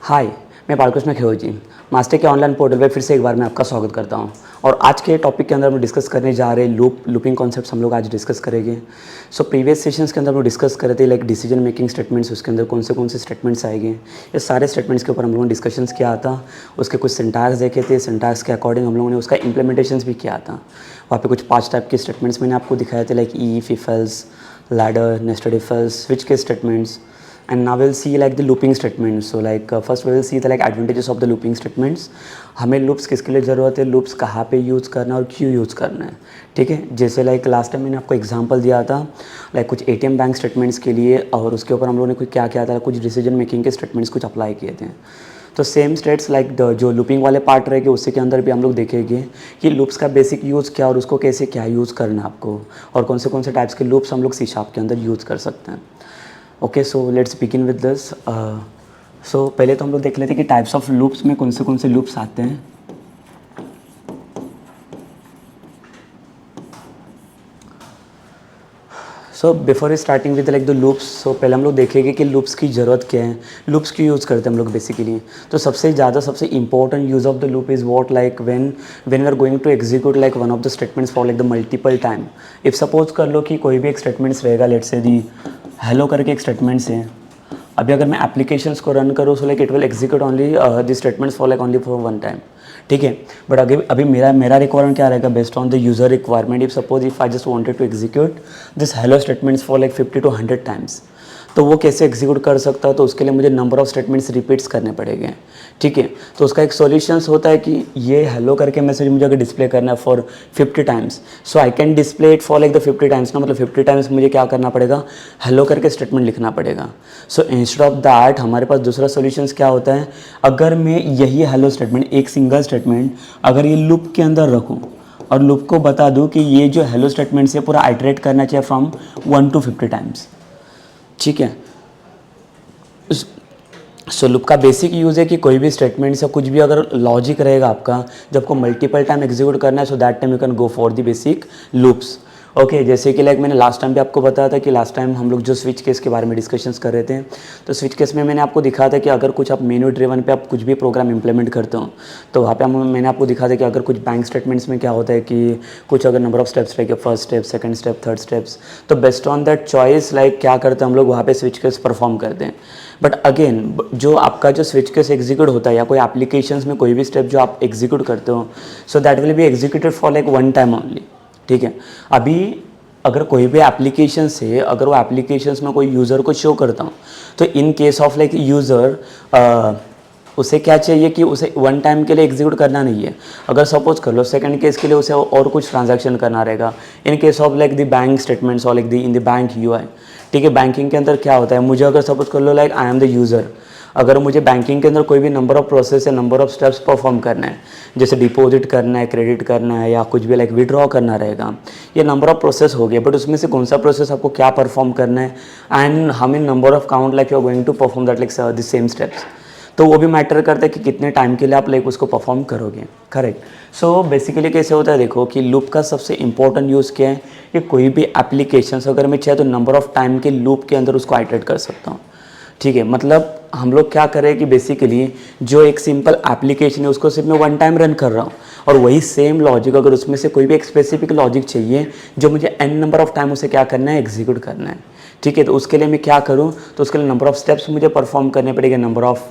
हाय, मैं बालकृष्ण खेवजी मास्टर के online portal पे फिर से एक बार मैं आपका स्वागत करता हूं। और आज के टॉपिक के अंदर हम डिस्कस करने जा रहे हैं लूपिंग कॉन्सेप्ट्स हम लोग आज डिस्कस करेंगे। सो प्रीवियस सेशंस के अंदर हम डिस्कस कर रहे थे लाइक डिसीजन मेकिंग स्टेटमेंट्स, उसके अंदर कौन से स्टेटमेंट्स आएंगे, ये सारे स्टेटमेंट्स के ऊपर हम लोगों ने डिस्कशंस किया था। उसके कुछ सिंटैक्स देखे थे, सिंटैक्स के अकॉर्डिंग हम लोगों ने उसका इंप्लीमेंटेशंस भी किया था। वहाँ पे कुछ 5 टाइप के स्टेटमेंट्स मैंने आपको दिखाए थे, like if else, ladder, nested if else, switch case statements. And now we'll see like the looping statements. So like first we will see the like advantages of the looping statements. हमें loops किसके लिए ज़रूरत है, loops कहाँ पे use करना है और क्यों यूज़ करना है, ठीक है। जैसे लाइक लास्ट टाइम मैंने आपको एग्जांपल दिया था लाइक कुछ एटीएम बैंक स्टेटमेंट्स के लिए, और उसके ऊपर हम लोगों ने कुछ क्या किया था, कुछ डिसीजन मेकिंग के स्टेटमेंट्स कुछ अप्लाई किए थे। तो सेम स्टेट्स लाइक जो लूपिंग वाले पार्ट रहेंगे उसके के अंदर भी हम लोग देखेंगे कि लूप्स का बेसिक यूज़ क्या और उसको कैसे क्या यूज़ करना है आपको, और कौन से टाइप्स के लूप्स हम लोग सी शार्प के अंदर यूज़ कर सकते हैं। Okay, so let's begin with this. So पहले तो हम लोग देख लेते हैं कि टाइप्स ऑफ लूप्स में कौन से लूप्स आते हैं। So before starting with like the loops, so पहले हम लोग देखेंगे कि लूप्स की ज़रूरत क्या है, लूप्स क्यों यूज़ करते हैं हम लोग बेसिकली। तो सबसे important use of the loop is what like when we are going to execute like one of the statements for like the multiple time. If suppose कर लो कि कोई भी एक स्टेटमेंट्स रहेगा, लेट्स से दी हेलो करके एक statements है। अभी अगर मैं एप्लीकेशंस को रन करूँ so like it will execute only this statements for like only for one time, ठीक है। बट अभी मेरा रिक्वायरमेंट क्या रहेगा, based on the user requirement. If I just wanted to execute this hello statements for like 50 to 100 times, तो वो कैसे execute कर सकता है, तो उसके लिए मुझे नंबर ऑफ स्टेटमेंट्स रिपीट्स करने पड़ेंगे, ठीक है। तो उसका एक सॉल्यूशंस होता है कि ये हेलो करके मैसेज मुझे अगर डिस्प्ले करना है for 50 times, so I can display it for like the 50 times ना, मतलब 50 टाइम्स मुझे क्या करना पड़ेगा, हेलो करके स्टेटमेंट लिखना पड़ेगा। सो इंस्टेड ऑफ दैट हमारे पास दूसरा सॉल्यूशंस क्या होता है, अगर मैं यही हेलो स्टेटमेंट, एक सिंगल स्टेटमेंट अगर ये लूप के अंदर रखूँ और लूप को बता दूँ कि ये जो हेलो स्टेटमेंट है पूरा आइटरेट करना चाहिए फ्रॉम 1 to 50 टाइम्स, ठीक है। सो लूप का बेसिक यूज़ है कि कोई भी स्टेटमेंट या कुछ भी अगर लॉजिक रहेगा आपका, जब आपको मल्टीपल टाइम एग्जीक्यूट करना है, so that time you can go for the basic loops. Okay, जैसे कि लाइक मैंने लास्ट टाइम भी आपको बताया था कि लास्ट टाइम हम लोग जो स्विच केस के बारे में डिस्कशंस कर रहे थे, तो स्विच केस में मैंने आपको दिखाया था कि अगर कुछ आप मेन्यू ड्रिवन पे आप कुछ भी प्रोग्राम इंप्लीमेंट करते हो, तो वहाँ पे मैंने आपको दिखाया था कि अगर कुछ बैंक स्टेटमेंट्स में क्या होता है कि कुछ अगर नंबर ऑफ स्टेप्स रहेंगे, first step, second step, third steps, तो based on that choice like क्या करते हैं हम लोग वहाँ पे स्विच केस परफॉर्म करते हैं। बट अगेन जो आपका जो स्विच केस एग्जीक्यूट होता है या कोई एप्लीकेशंस में कोई भी स्टेप जो आप एग्जीक्यूट करते हो, so that will be executed for like one time only, ठीक है। अभी अगर कोई भी एप्लीकेशन से अगर वो एप्लीकेशंस में कोई यूज़र को शो करता हूँ, तो इन केस ऑफ लाइक यूज़र उसे क्या चाहिए कि उसे वन टाइम के लिए एग्जीक्यूट करना नहीं है। अगर सपोज कर लो सेकंड केस के लिए उसे और कुछ ट्रांजैक्शन करना रहेगा, in case of like the bank statements और like the in the bank UI, ठीक है। बैंकिंग के अंदर क्या होता है, मुझे अगर सपोज कर लो like I am the user, अगर मुझे बैंकिंग के अंदर कोई भी नंबर ऑफ प्रोसेस या नंबर ऑफ स्टेप्स परफॉर्म करना है, जैसे डिपॉजिट करना है, क्रेडिट करना है, या कुछ भी लाइक विड्रॉ करना रहेगा, ये नंबर ऑफ प्रोसेस हो गया। बट उसमें से कौन सा प्रोसेस आपको क्या परफॉर्म करना है, and how many number of count like you are going to perform that like the same steps, तो वो भी मैटर करता है कि कितने टाइम के लिए आप लाइक उसको परफॉर्म करोगे, करेक्ट। सो बेसिकली कैसे होता है, देखो कि लूप का सबसे इंपॉर्टेंट यूज़ क्या है कि कोई भी एप्लीकेशन अगर मैं चाहे तो नंबर ऑफ टाइम के लूप के अंदर उसको आइटरेट कर सकता हूँ, ठीक है। मतलब हम लोग क्या करें कि बेसिकली जो एक सिंपल एप्लीकेशन है उसको सिर्फ मैं वन टाइम रन कर रहा हूँ, और वही सेम लॉजिक अगर उसमें से कोई भी एक स्पेसिफिक लॉजिक चाहिए जो मुझे n नंबर ऑफ टाइम उसे क्या करना है, एग्जीक्यूट करना है, ठीक है। तो उसके लिए मैं क्या करूँ, तो उसके लिए नंबर ऑफ स्टेप्स मुझे परफॉर्म करने पड़ेंगे, नंबर ऑफ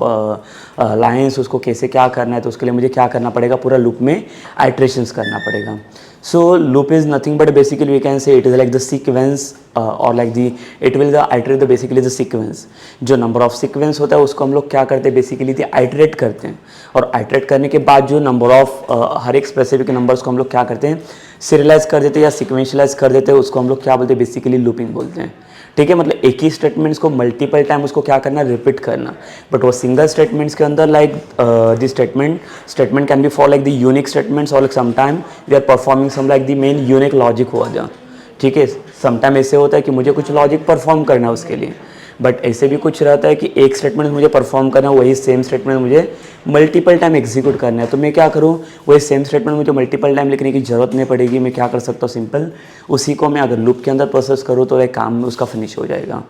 लाइन्स उसको कैसे क्या करना है, तो उसके लिए मुझे क्या करना पड़ेगा, पूरा लूप में आइट्रेशंस करना पड़ेगा। So loop is nothing but basically we can say it is like the sequence और like the it will the iterate the basically the sequence. जो नंबर ऑफ सीक्वेंस होता है उसको हम लोग क्या करते हैं, बेसिकली दी आइटरेट करते हैं, और आइटरेट करने के बाद जो नंबर ऑफ हर एक स्पेसिफिक नंबर्स को हम लोग क्या करते हैं, सीरियलाइज कर देते हैं या सिक्वेंशलाइज कर देते हैं, उसको हम लोग क्या बोलते हैं, बेसिकली लूपिंग बोलते हैं, ठीक है। मतलब एक ही स्टेटमेंट्स को मल्टीपल टाइम उसको क्या करना, रिपीट करना। बट वो सिंगल स्टेटमेंट्स के अंदर like the statement can be for like the unique statements, और like sometime we are performing some like the main unique logic हुआ जा, ठीक है। समटाइम ऐसे होता है कि मुझे कुछ लॉजिक परफॉर्म करना है उसके लिए, बट ऐसे भी कुछ रहता है कि एक स्टेटमेंट मुझे परफॉर्म करना है, वही सेम स्टेटमेंट मुझे मल्टीपल टाइम एग्जीक्यूट करना है। तो मैं क्या करूँ, वही सेम स्टेटमेंट मुझे मल्टीपल टाइम लिखने की ज़रूरत नहीं पड़ेगी। मैं क्या कर सकता हूँ, सिंपल उसी को मैं अगर लूप के अंदर प्रोसेस करूँ तो एक काम में उसका फिनिश हो जाएगा,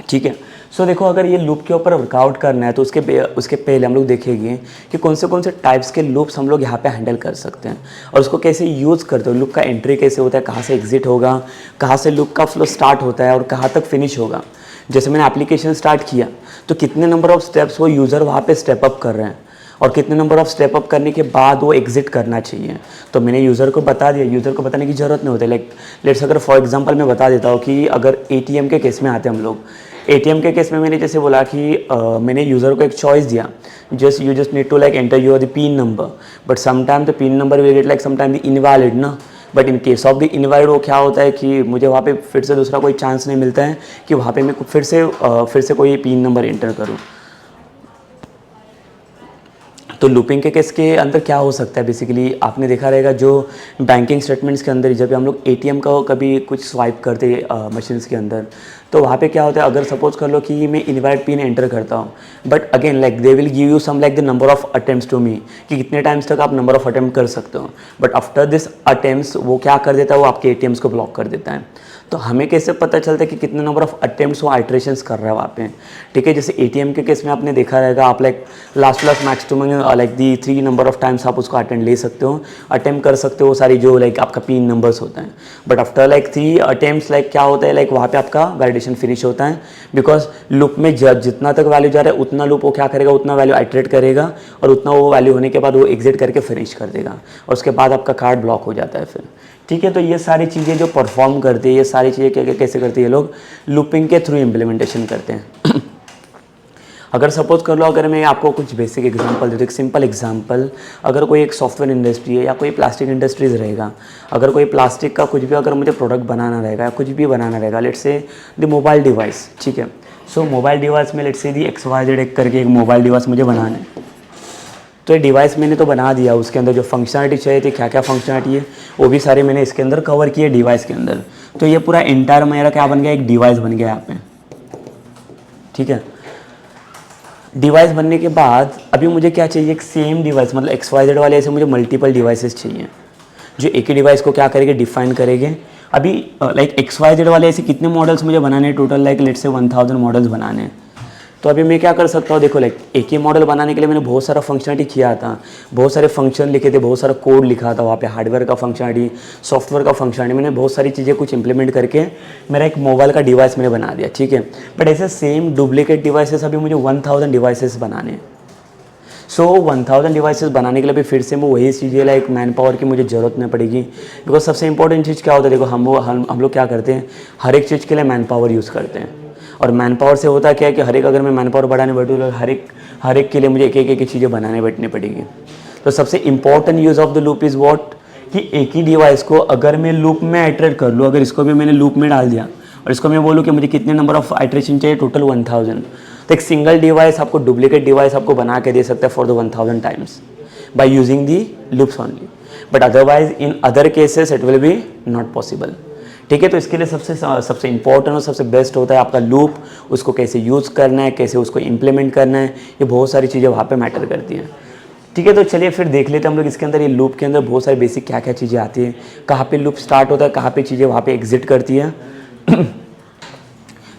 ठीक है। सो देखो, अगर ये लूप के ऊपर वर्कआउट करना है तो उसके पहले हम लोग देखेंगे कि कौन से टाइप्स के लूप्स हम लोग यहाँ पे हैंडल कर सकते हैं और उसको कैसे यूज़ करते हो। लूप का एंट्री कैसे होता है, कहाँ से एग्जिट होगा, कहाँ से लूप का फ्लो स्टार्ट होता है और कहाँ तक फिनिश होगा। जैसे मैंने एप्लीकेशन स्टार्ट किया तो कितने नंबर ऑफ स्टेप्स वो यूज़र वहाँ पे स्टेप अप कर रहे हैं और कितने नंबर ऑफ स्टेप अप करने के बाद वो एग्जिट करना चाहिए। तो मैंने यूज़र को बता दिया, यूज़र को बताने की ज़रूरत नहीं होती। लाइक लेट्स अगर फॉर एग्जांपल मैं बता देता हूँ कि अगर एटीएम के केस में आते हैं हम लोग, एटीएम के केस में मैंने जैसे बोला कि मैंने यूज़र को एक चॉइस दिया, you just need to like enter your the pin number, but sometime the pin number will get like sometime the invalid ना। But in case of the invalid वो क्या होता है कि मुझे वहाँ पे फिर से दूसरा कोई चांस नहीं मिलता है कि वहाँ पे मैं फिर से कोई पिन नंबर एंटर करूँ। तो लूपिंग के केस के अंदर क्या हो सकता है, बेसिकली आपने देखा रहेगा जो बैंकिंग स्टेटमेंट्स के अंदर जब हम लोग एटीएम का कभी कुछ स्वाइप करते मशीन्स के अंदर, तो वहाँ पे क्या होता है, अगर सपोज कर लो कि मैं इनवैलिड पिन एंटर करता हूँ, but again like they will give you some like the number of attempts to me, कि कितने टाइम्स तक आप नंबर ऑफ अटेम्प्ट कर सकते हो। बट आफ्टर दिस अटेम्प्ट्स वो क्या कर देता है, वो आपके एटीएम्स को ब्लॉक कर देता है। तो हमें कैसे पता चलता है कि कितने नंबर ऑफ अटेम्प्ट्स वो आइट्रेशंस कर रहा है वहाँ पे। ठीक है, जैसे एटीएम के केस में आपने देखा रहेगा, आप like last maximum like the 3 number of times आप उसको अटेंड ले सकते हो, अटेम्प्ट कर सकते हो सारी जो लाइक आपका पिन नंबर्स होता है। But after like 3 attempts like क्या होता है, लाइक वहाँ पे आपका वैलिडेशन फिनिश होता है, बिकॉज लूप में जितना तक वैल्यू जा रहा है उतना लूप वो क्या करेगा, उतना वैल्यू आइट्रेट करेगा और उतना वो वैल्यू होने के बाद वो एग्जिट करके फिनिश कर देगा और उसके बाद आपका कार्ड ब्लॉक हो जाता है फिर। ठीक है, तो ये सारी चीज़ें जो परफॉर्म करती है, ये सारी चीज़ें कैसे करती है, लोग लूपिंग के थ्रू इम्प्लीमेंटेशन करते हैं। अगर सपोज कर लो, अगर मैं आपको कुछ बेसिक एग्जांपल दे दूँ, एक सिंपल एग्जांपल, अगर कोई एक सॉफ्टवेयर इंडस्ट्री है या कोई प्लास्टिक इंडस्ट्रीज़ रहेगा, अगर कोई प्लास्टिक का कुछ भी अगर मुझे प्रोडक्ट बनाना रहेगा या कुछ भी बनाना रहेगा, let's say the mobile device. ठीक है, सो मोबाइल डिवाइस में लेट्स से दी XYZ करके एक मोबाइल डिवाइस मुझे बनाना है। तो ये डिवाइस मैंने तो बना दिया, उसके अंदर जो फंक्शनलिटी चाहिए थी, क्या क्या फंक्शनलिटी है वो भी सारे मैंने इसके अंदर कवर किए डिवाइस के अंदर। तो ये पूरा एंटायर मेरा क्या बन गया, एक डिवाइस बन गया यहाँ पे। ठीक है, डिवाइस बनने के बाद अभी मुझे क्या चाहिए, एक सेम डिवाइस, मतलब XYZ वाले ऐसे मुझे मल्टीपल डिवाइसेस चाहिए जो एक ही डिवाइस को क्या करेंगे, डिफाइन करेंगे। अभी लाइक XYZ वाले ऐसे कितने मॉडल्स मुझे बनाने हैं, total like let's say 1000 models बनाने हैं। तो अभी मैं क्या कर सकता हूँ, देखो लाइक एक ही मॉडल बनाने के लिए मैंने बहुत सारा फंक्शनलिटी किया था, बहुत सारे फंक्शन लिखे थे, बहुत सारा कोड लिखा था वहाँ पे, हार्डवेयर का फंक्शनलिटी, सॉफ्टवेयर का फंक्शनलिटी, मैंने बहुत सारी चीज़ें कुछ इंप्लीमेंट करके मेरा एक मोबाइल का डिवाइस मैंने बना दिया। ठीक है, बट ऐसे सेम डुप्लीकेट डिवाइसेस अभी मुझे 1000 डिवाइसेस बनाने हैं। सो 1000 डिवाइसेस बनाने के लिए भी फिर से वो वही चीज़ें लाइक मैन पावर की मुझे ज़रूरत नहीं पड़ेगी, बिकॉज सबसे इंपॉर्टेंट चीज़ क्या होता है, देखो हम लोग क्या करते हैं, हर एक चीज़ के लिए मैन पावर यूज़ करते हैं। और मैन पावर से होता क्या है कि हर एक, अगर मैं मैन पावर बढ़ाने बैठूँ तो हर एक के लिए मुझे एक चीज़ें बनाने बैठनी पड़ेगी। तो सबसे important use of the loop is what, कि एक ही डिवाइस को अगर मैं लूप में आइट्रेट कर लूँ, अगर इसको भी मैंने लूप में डाल दिया और इसको मैं बोलूँ कि मुझे कितने नंबर ऑफ आइट्रेशन चाहिए, टोटल 1000, तो एक सिंगल डिवाइस आपको डुप्लीकेट डिवाइस आपको बना के दे सकता है for the 1000 times by using the loops only, but otherwise in other cases it will be not possible. ठीक है, तो इसके लिए सबसे इंपॉर्टेंट और सबसे बेस्ट होता है आपका लूप, उसको कैसे यूज़ करना है, कैसे उसको इम्प्लीमेंट करना है, ये बहुत सारी चीज़ें वहाँ पे मैटर करती हैं। ठीक है, तो चलिए फिर देख लेते हैं हम लोग इसके अंदर, ये लूप के अंदर बहुत सारी बेसिक क्या क्या चीज़ें आती हैं, कहाँ पे लूप स्टार्ट होता है, कहाँ पे चीज़ें वहाँ पे एग्जिट करती है।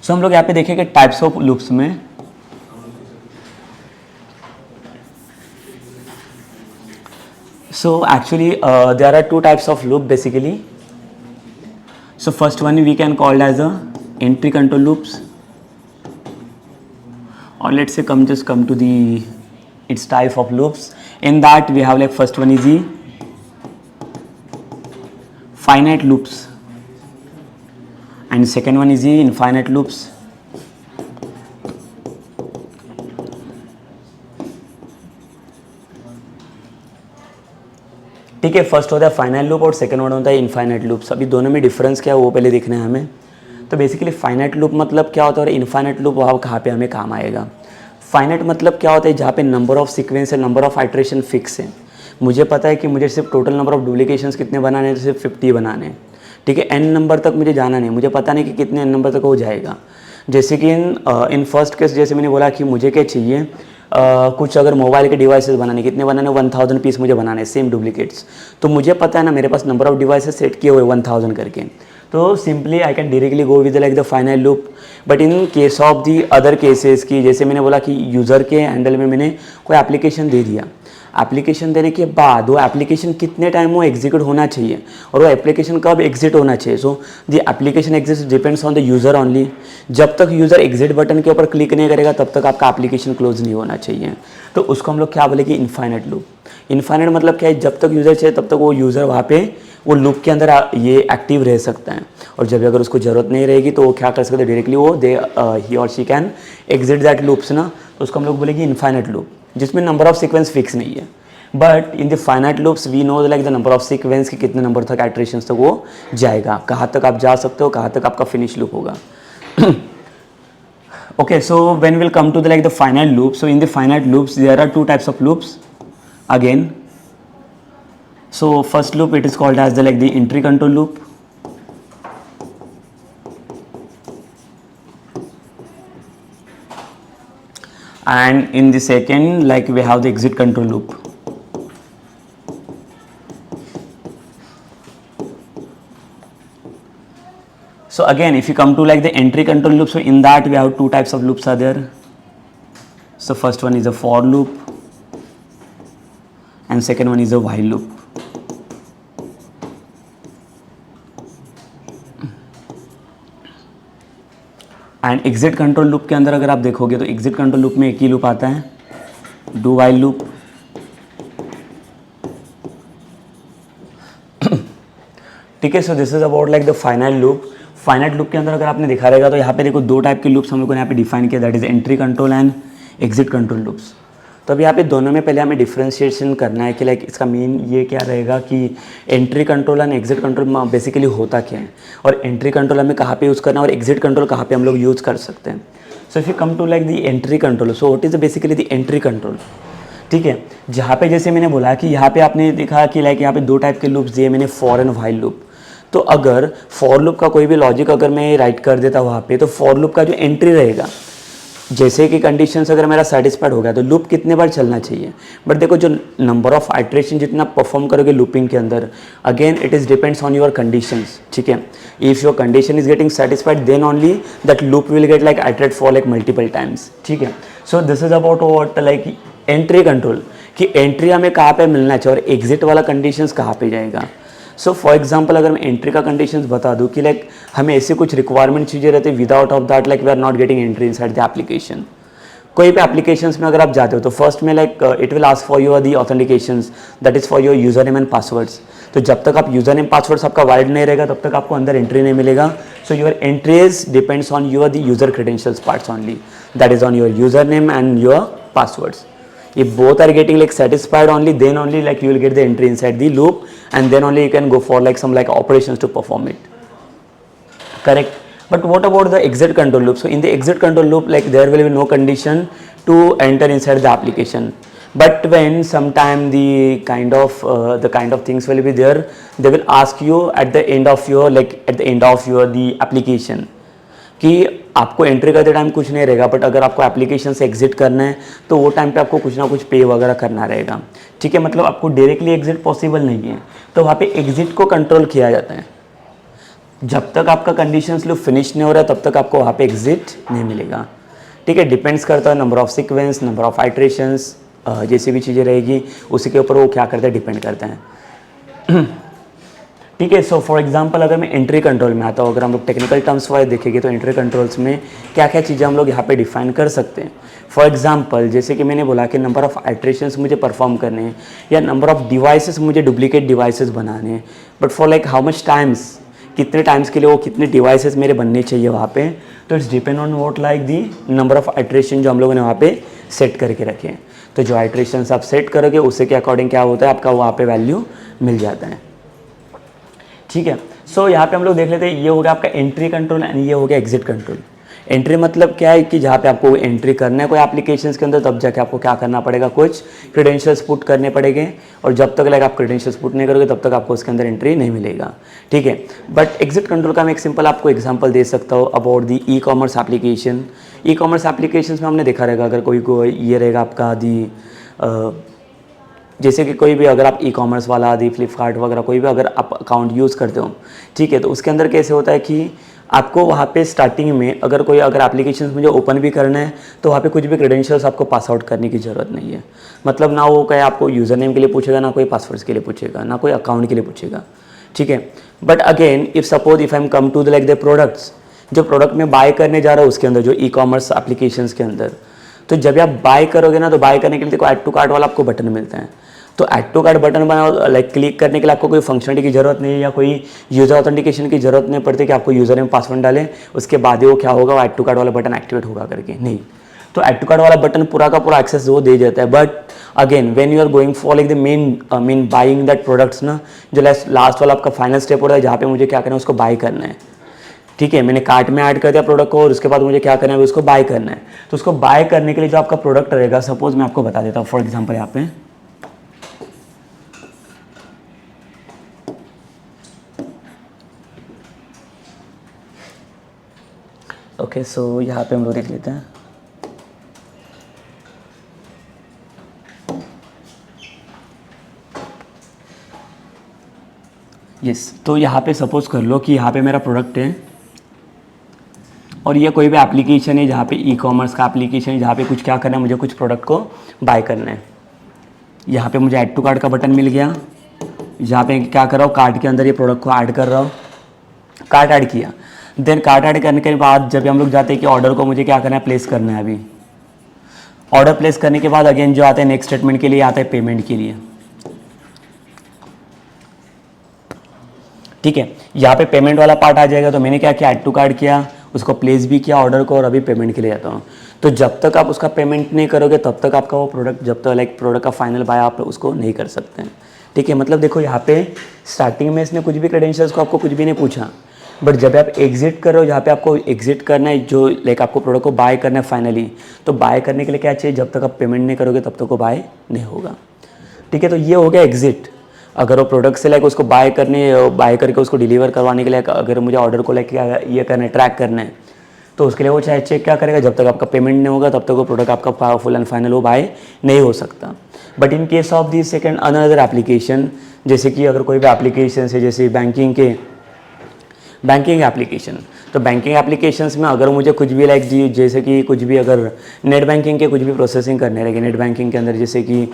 सो हम लोग यहाँ पे देखेंगे टाइप्स ऑफ लूप्स में। So actually there are 2 types of loop basically. So first one we can call as a entry control loops, or let's say come to the its type of loops. In that we have like first one is the finite loops and second one is the infinite loops. ठीक है, first होता है finite loop और second one होता है infinite loops. अभी दोनों में डिफरेंस क्या है वो पहले देखना है हमें। तो बेसिकली फाइनाइट लूप मतलब क्या होता है और इनफाइनाइट लूप वहाँ कहाँ पे हमें काम आएगा। फाइनाइट मतलब क्या होता है, जहाँ पे नंबर ऑफ सीक्वेंस है, नंबर ऑफ आइट्रेशन फिक्स है। मुझे पता है कि मुझे सिर्फ टोटल नंबर ऑफ डुप्लीकेशंस कितने बनाने हैं, सिर्फ 50 बनाने हैं। ठीक है, n नंबर तक मुझे जाना नहीं, मुझे पता नहीं कि कितने n नंबर तक हो जाएगा। जैसे कि इन फर्स्ट केस जैसे मैंने बोला कि मुझे क्या चाहिए, कुछ अगर मोबाइल के डिवाइसेस बनाने, कितने बनाने, 1000 पीस मुझे बनाने सेम डुप्लीकेट्स, तो मुझे पता है ना मेरे पास नंबर ऑफ डिवाइसेस सेट किए हुए 1000 करके, तो simply I can directly go with like the final loop. But in case of the other cases की, जैसे मैंने बोला कि यूज़र के हैंडल में मैंने कोई एप्लीकेशन दे दिया, एप्लीकेशन देने के बाद वो एप्लीकेशन कितने टाइम वो एग्जीक्यूट होना चाहिए और वो एप्लीकेशन कब एग्जिट होना चाहिए, so the application exit depends on the user only. जब तक यूज़र एग्जिट बटन के ऊपर क्लिक नहीं करेगा तब तक आपका एप्लीकेशन क्लोज नहीं होना चाहिए, तो उसको हम लोग क्या बोलेंगे, इनफाइनाइट लूप। इनफाइनाइट मतलब क्या है, जब तक यूज़र चाहिए तब तक वो यूज़र वहाँ पे वो लूप के अंदर ये एक्टिव रह सकता है, और जब अगर उसको ज़रूरत नहीं रहेगी तो वो क्या कर सकते हैं, डायरेक्टली वो ही और she can exit that loops ना, तो उसको हम लोग बोलेंगे इनफाइनाइट लूप, जिसमें नंबर ऑफ सीक्वेंस फिक्स नहीं है। But in the finite loops we know like the number of sequence कि कितने नंबर तक इटरेशंस तक वो जाएगा, कहाँ तक आप जा सकते हो, कहाँ तक आपका फिनिश लूप होगा। Okay, so when we'll come to the finite loop, so in the finite loops there are two types of loops again. So first loop it is called as the entry control loop, and in the second we have the exit control loop. So again if you come to the entry control loop, so in that we have two types of loops are there. So first one is a for loop and second one is a while loop. And exit control loop के अंदर अगर आप देखोगे तो exit control loop में एक ही loop आता है, डू वाइल लूप। ठीक है, so this is about the finite loop. Finite loop के अंदर अगर आपने दिखा रहेगा तो यहाँ पे देखो दो टाइप के लूप्स हम लोग ने यहाँ पे डिफाइन किया, that is entry control and exit control loops. तो अब यहाँ पे दोनों में पहले हमें डिफ्रेंशिएशन करना है कि इसका मेन ये क्या रहेगा कि entry control and exit control basically होता क्या है, और एंट्री कंट्रोल हमें कहाँ पे यूज़ करना है और एग्जिट कंट्रोल कहाँ पे हम लोग यूज़ कर सकते हैं। So if you come to the entry control, so what is basically the entry control. ठीक है, जहाँ पे जैसे मैंने बोला कि यहाँ पे आपने देखा कि यहाँ पे दो टाइप के लूप्स दिए मैंने, फॉर एंड व्हाइल लूप। तो अगर फॉर लूप का कोई भी लॉजिक अगर मैं राइट कर देता वहाँ पे, तो फॉर लूप का जो एंट्री रहेगा, जैसे कि कंडीशंस अगर मेरा सेटिस्फाइड हो गया तो लूप कितने बार चलना चाहिए। बट देखो जो नंबर ऑफ आइट्रेशन जितना परफॉर्म करोगे लूपिंग के अंदर, again it is depends on your conditions. ठीक है, if your condition is getting satisfied then only that loop will get iterate for multiple times. ठीक है, so this is about what entry control, कि entry हमें कहाँ पे मिलना चाहिए और एग्जिट वाला कंडीशंस कहाँ पे जाएगा। सो फॉर एग्जाम्पल अगर मैं एंट्री का कंडीशंस बता दूँ कि हमें ऐसे कुछ रिक्वायरमेंट चीज़ें रहती है, without of that we are not getting entry inside the application. कोई भी एप्लीकेशंस में अगर आप जाते हो तो फर्स्ट में it will ask for your the authentications, that is for your user name and passwords. तो जब तक आप यूजर नेम पासवर्ड्स आपका वैलिड नहीं रहेगा तब तक आपको अंदर एंट्री नहीं मिलेगा। So your entries depends on your the user credentials parts only, that is on your user name and your passwords. If both are getting satisfied only, then only you will get the entry inside the loop, and then only you can go for some operations to perform it. Correct. But what about the exit control loop? So in the exit control loop, there will be no condition to enter inside the application. But when sometime the kind of things will be there, they will ask you at the end of your the application कि आपको entry करते time कुछ नहीं रहेगा, but अगर आपको application से exit करना है तो वो टाइम पे आपको कुछ ना कुछ पे वगैरह करना रहेगा। ठीक है, मतलब आपको डायरेक्टली एग्जिट पॉसिबल नहीं है, तो वहाँ पे एग्जिट को कंट्रोल किया जाता है। जब तक आपका कंडीशंस लूप फिनिश नहीं हो रहा है तब तक आपको वहाँ पे एग्जिट नहीं मिलेगा। ठीक है, डिपेंड्स करता है number of sequence, number of iterations, जैसी भी चीज़ें रहेगी उसी के ऊपर वो क्या करता है, डिपेंड करता है। ठीक है, सो फॉर एग्जांपल अगर मैं एंट्री कंट्रोल में आता हूँ, अगर हम लोग टेक्निकल टर्म्स वाइज देखेंगे तो एंट्री कंट्रोल्स में क्या क्या चीज़ें हम लोग यहाँ पे डिफाइन कर सकते हैं। फॉर एग्जांपल जैसे कि मैंने बोला कि नंबर ऑफ आइट्रेशंस मुझे परफॉर्म करने हैं या नंबर ऑफ डिवाइसेस मुझे डुप्लीकेट डिवाइसेस बनाने हैं, but for how much times, कितने टाइम्स के लिए वो कितने डिवाइसेस मेरे बनने चाहिए वहाँ पे, तो it's depend on what the number of iteration जो हम लोगों ने वहाँ पे सेट करके रखे हैं। तो जो आइट्रेशंस आप सेट करोगे उससे के अकॉर्डिंग क्या होता है, आपका वहाँ पे वैल्यू मिल जाता है। ठीक है, सो यहाँ पे हम लोग देख लेते हैं, ये हो गया आपका एंट्री कंट्रोल एंड ये हो गया एग्जिट कंट्रोल। एंट्री मतलब क्या है कि जहाँ पे आपको एंट्री करना है कोई एप्लीकेशंस के अंदर, तब जाके आपको क्या करना पड़ेगा, कुछ क्रेडेंशियल्स पुट करने पड़ेंगे, और जब तक लाइक आप क्रेडेंशियल्स पुट नहीं करोगे तब तक आपको उसके अंदर एंट्री नहीं मिलेगा, ठीक है। बट एग्जिट कंट्रोल का मैं एक सिंपल आपको एग्जांपल दे सकता हूँ about the E commerce application. E commerce applications में हमने देखा रहेगा, अगर कोई ये रहेगा आपका दी जैसे कि कोई भी अगर आप ई कॉमर्स वाला दी फ्लिपकार्ट वगैरह कोई भी अगर आप अकाउंट यूज़ करते हो, ठीक है, तो उसके अंदर कैसे होता है कि आपको वहाँ पे स्टार्टिंग में अगर एप्लीकेशन मुझे ओपन भी करना है तो वहाँ पे कुछ भी क्रेडेंशियल्स आपको पास आउट करने की ज़रूरत नहीं है। मतलब ना वो कहीं आपको यूज़र नेम के लिए पूछेगा, ना कोई पासवर्ड्स के लिए पूछेगा, ना कोई अकाउंट के लिए पूछेगा, ठीक है। But again if suppose if I am come to the like the products, जो प्रोडक्ट में बाय करने जा रहा हूँ उसके अंदर जो ई कॉमर्स एप्लीकेशंस के अंदर, तो जब आप बाय करोगे ना तो बाय करने के लिए देखो ऐड टू कार्ट वाला आपको बटन मिलता है। तो ऐड टू कार्ट बटन बनाओ लाइक क्लिक करने के लिए आपको कोई फंक्शनलिटी की जरूरत नहीं है या कोई यूज़र ऑथेंटिकेशन की जरूरत नहीं पड़ती कि आपको यूज़र नेम पासवर्ड डालें उसके बाद ही वो क्या होगा, वो ऐड टू कार्ट वाला बटन एक्टिवेट होगा करके, नहीं। तो ऐड टू कार्ट वाला बटन पूरा का पूरा एक्सेस वो दे देता है। But again when you are going for like the main buying that products ना, जो लास्ट वाला आपका फाइनल स्टेप होता है जहाँ पे मुझे क्या करना है, उसको बाय करना है, ठीक है। मैंने कार्ट में ऐड कर दिया प्रोडक्ट को और उसके बाद मुझे क्या करना है, उसको बाय करना है। तो उसको बाय करने के लिए जो आपका प्रोडक्ट रहेगा, सपोज मैं आपको बता देता हूँ फॉर एग्जाम्पल यहाँ पे ओके, सो यहाँ पे हम लोग देख लेते हैं। यस, तो यहाँ पे सपोज कर लो कि यहाँ पे मेरा प्रोडक्ट है और ये कोई भी एप्लीकेशन है जहाँ पे ई कॉमर्स का एप्लीकेशन है जहाँ पे कुछ क्या करना है, मुझे कुछ प्रोडक्ट को बाय करना है। यहाँ पे मुझे ऐड टू कार्ट का बटन मिल गया, जहाँ पे क्या कर रहा हूँ, कार्ट के अंदर ये प्रोडक्ट को ऐड कर रहा हूँ, कार्ट ऐड किया। देन कार्ट ऐड करने के बाद जब हम लोग जाते हैं कि ऑर्डर को मुझे क्या करना है, प्लेस करना है। अभी ऑर्डर प्लेस करने के बाद अगेन जो आता है नेक्स्ट स्टेटमेंट के लिए आता है पेमेंट के लिए, ठीक है। यहाँ पे पेमेंट वाला पार्ट आ जाएगा। तो मैंने क्या किया, ऐड टू कार्ट किया, उसको प्लेस भी किया ऑर्डर को, और अभी पेमेंट के लिए जाता हूँ। तो जब तक आप उसका पेमेंट नहीं करोगे तब तक आपका वो प्रोडक्ट, जब तक लाइक प्रोडक्ट का फाइनल बाय आप उसको नहीं कर सकते हैं, ठीक है। मतलब देखो यहाँ पे स्टार्टिंग में इसने कुछ भी क्रेडेंशियल्स को आपको कुछ भी नहीं पूछा, बट जब आप एग्जिट कर रहे हो, जहाँ पे आपको एग्जिट करना है, जो लाइक आपको प्रोडक्ट को बाय करना है फाइनली, तो बाय करने के लिए क्या चाहिए, जब तक आप पेमेंट नहीं करोगे तब तक वो बाय नहीं होगा, ठीक है। तो ये हो गया एग्जिट। अगर वो प्रोडक्ट से लाइक उसको बाय करके उसको डिलीवर करवाने के लिए अगर मुझे ऑर्डर को लाइक ये करना है, ट्रैक करना है, तो उसके लिए वो चाहे चेक क्या करेगा, जब तक आपका पेमेंट नहीं होगा तब तक वो प्रोडक्ट आपका फुल एंड फाइनल वो बाय नहीं हो सकता। But in case of the second another application, जैसे कि अगर कोई भी एप्लीकेशन है जैसे बैंकिंग एप्लीकेशन, तो बैंकिंग एप्लीकेशंस में अगर मुझे कुछ भी लाइक जैसे कि कुछ भी अगर नेट बैंकिंग के कुछ भी प्रोसेसिंग करने रहेगी, नेट बैंकिंग के अंदर जैसे कि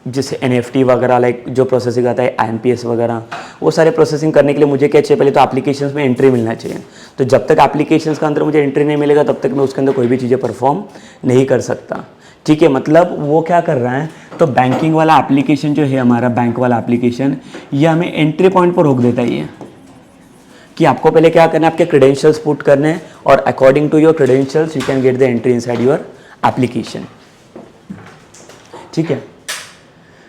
जैसे NFT वगैरह लाइक जो प्रोसेसिंग आता है IMPS वगैरह, वो सारे प्रोसेसिंग करने के लिए मुझे क्या चाहिए, पहले तो एप्लीकेशंस में एंट्री मिलना चाहिए। तो जब तक एप्लीकेशंस के अंदर मुझे एंट्री नहीं मिलेगा तब तक मैं उसके अंदर कोई भी चीज़ें परफॉर्म नहीं कर सकता, ठीक है। मतलब वो क्या कर रहा है, तो बैंकिंग वाला एप्लीकेशन जो है हमारा, बैंक वाला एप्लीकेशन, ये हमें एंट्री पॉइंट पर रोक देता ही है कि आपको पहले क्या करना है, आपके क्रेडेंशियल्स पुट करने हैं और according to your credentials you can get the entry inside your application, ठीक है।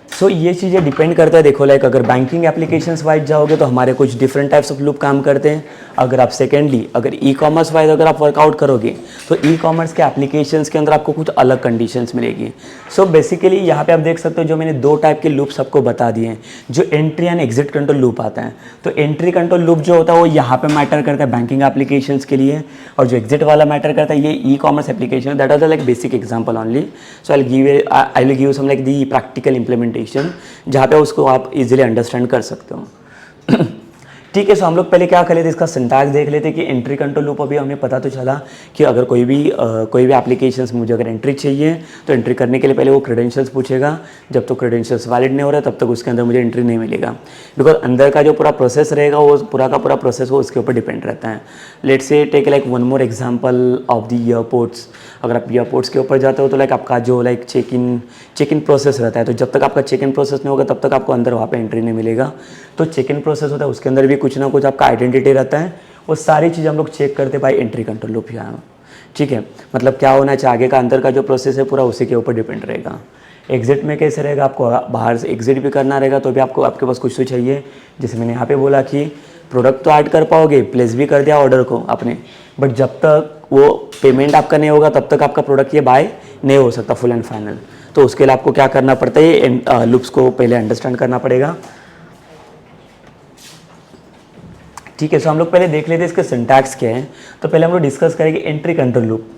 सो ये चीज़ें डिपेंड करता है। देखो लाइक अगर बैंकिंग एप्लीकेशंस वाइज जाओगे तो हमारे कुछ डिफरेंट टाइप्स ऑफ लूप काम करते हैं। अगर आप सेकेंडली अगर ई कॉमर्स वाइज अगर आप वर्कआउट करोगे तो ई कॉमर्स के एप्लीकेशंस के अंदर आपको कुछ अलग कंडीशंस मिलेगी। सो बेसिकली यहाँ पे आप देख सकते हो जो मैंने दो टाइप के लूप्स आपको बता दिए हैं, जो entry and exit control loop आता है। तो एंट्री कंट्रोल लूप जो होता है वो यहाँ पे मैटर करता है बैंकिंग एप्लीकेशंस के लिए, और जो एग्जिट वाला मैटर करता है ये e commerce application. That are the like basic example only. So I will give some like the practical implementation जहाँ पे उसको आप इजीली अंडरस्टैंड कर सकते हो। ठीक है, सो हम लोग पहले क्या कर लेते इसका सिंटैक्स देख लेते कि एंट्री कंट्रोल लूप। अभी हमें पता तो चला कि अगर कोई भी एप्लीकेशंस मुझे अगर एंट्री चाहिए तो एंट्री करने के लिए पहले वो क्रेडेंशियल्स पूछेगा। जब तो क्रेडेंशियल्स वैलिड नहीं हो रहा तब तक उसके अंदर मुझे एंट्री नहीं मिलेगा, बिकॉज अंदर का जो पूरा प्रोसेस रहेगा वो पूरा का पूरा प्रोसेस वो उसके ऊपर डिपेंड रहता है। Let's say take like one more example of the airports. अगर आप ईयरपोर्ट्स के ऊपर जाते हो तो लाइक आपका जो लाइक चेक इन प्रोसेस रहता है, तो जब तक आपका चेक इन प्रोसेस नहीं होगा तब तक आपको अंदर वहाँ पे एंट्री नहीं मिलेगा। तो चेक इन प्रोसेस होता है उसके अंदर भी कुछ ना कुछ आपका आइडेंटिटी रहता है, वो सारी चीज़ हम लोग चेक करते बाय एंट्री कंट्रोल लूप यहाँ। ठीक है, मतलब क्या होना चाहिए, आगे का अंदर का जो प्रोसेस है पूरा उसी के ऊपर डिपेंड रहेगा। एग्जिट में कैसे रहेगा, आपको बाहर से एग्जिट भी करना रहेगा तो भी आपको आपके पास कुछ तो चाहिए। जैसे मैंने यहाँ पे बोला कि प्रोडक्ट तो ऐड कर पाओगे, प्लेस भी कर दिया ऑर्डर को आपने, बट जब तक वो पेमेंट आपका नहीं होगा तब तक आपका प्रोडक्ट ये बाय नहीं हो सकता फुल एंड फाइनल। तो उसके लिए आपको क्या करना पड़ता है, ये लूप्स को पहले अंडरस्टैंड करना पड़ेगा। ठीक है, सो हम लोग पहले देख लेते हैं इसके सिंटैक्स क्या है। तो पहले हम लोग डिस्कस करेंगे एंट्री कंट्रोल लूप।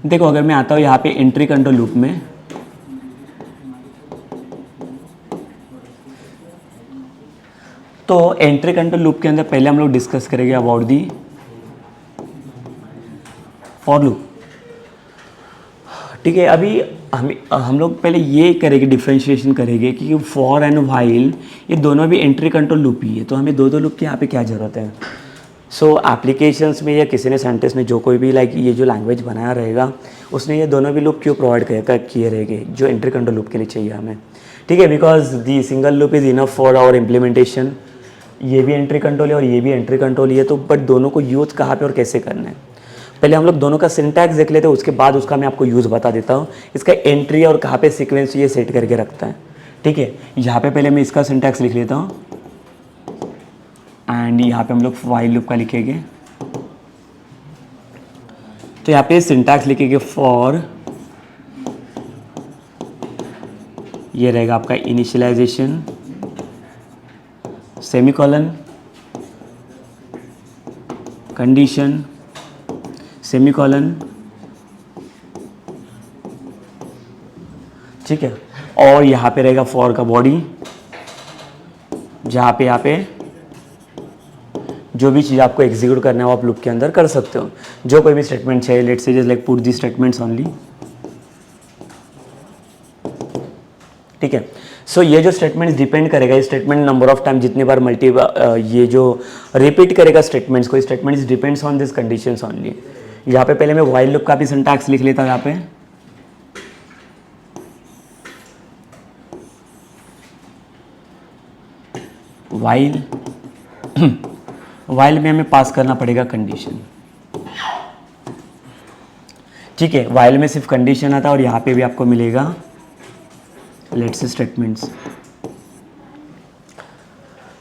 देखो अगर मैं आता हूँ यहाँ पे एंट्री कंट्रोल लूप में, तो एंट्री कंट्रोल लूप के अंदर पहले हम लोग डिस्कस करेंगे अबाउट दी फॉर लूप। ठीक है, अभी हम लोग पहले ये करेंगे, डिफ्रेंशिएशन करेंगे कि फॉर एंड व्हाइल ये दोनों भी एंट्री कंट्रोल लूप ही है, तो हमें दो लूप की यहाँ पे क्या ज़रूरत है। सो एप्लीकेशंस में या किसी ने साइंटिस्ट ने जो कोई भी लाइक ये जो लैंग्वेज बनाया रहेगा उसने ये दोनों भी लूप क्यों प्रोवाइड किए रहेंगे जो एंट्री कंट्रोल लूप के लिए चाहिए हमें। ठीक है, because the single loop is enough for our implementation. ये भी एंट्री कंट्रोल है और ये भी एंट्री कंट्रोल ही है, तो बट दोनों को यूज़ कहाँ पे और कैसे करना है पहले हम लोग दोनों का सिंटैक्स देख लेते हैं, उसके बाद उसका मैं आपको यूज़ बता देता हूँ, इसका एंट्री और कहाँ पे सीक्वेंस ये सेट करके रखता है। ठीक है, यहाँ पे पहले मैं इसका सिंटैक्स लिख लेता हूँ एंड यहाँ पे हम लोग व्हाइल लूप का लिखेंगे। तो यहाँ पे सिंटैक्स लिखेंगे फॉर, ये रहेगा आपका इनिशियलाइजेशन सेमीकोलन कंडीशन सेमीकोलन। ठीक है, और यहाँ पे रहेगा फॉर का बॉडी, जहाँ पे यहाँ पे जो भी चीज़ आपको एग्जीक्यूट करना है वो आप लूप के अंदर कर सकते हो। जो कोई भी स्टेटमेंट चाहिए, let's say just like put the statements only. ठीक है, सो ये जो स्टेटमेंट डिपेंड करेगा, ये स्टेटमेंट नंबर ऑफ टाइम जितनी बार ये जो रिपीट करेगा स्टेटमेंट्स को, statement depends on this conditions only. यहाँ पे पहले मैं व्हाइल लूप का भी सिंटैक्स लिख लेता हूँ। यहाँ पे व्हाइल में हमें पास करना पड़ेगा कंडीशन। ठीक है, व्हाइल में सिर्फ कंडीशन आता है और यहाँ पे भी आपको मिलेगा लेट्स से स्टेटमेंट्स।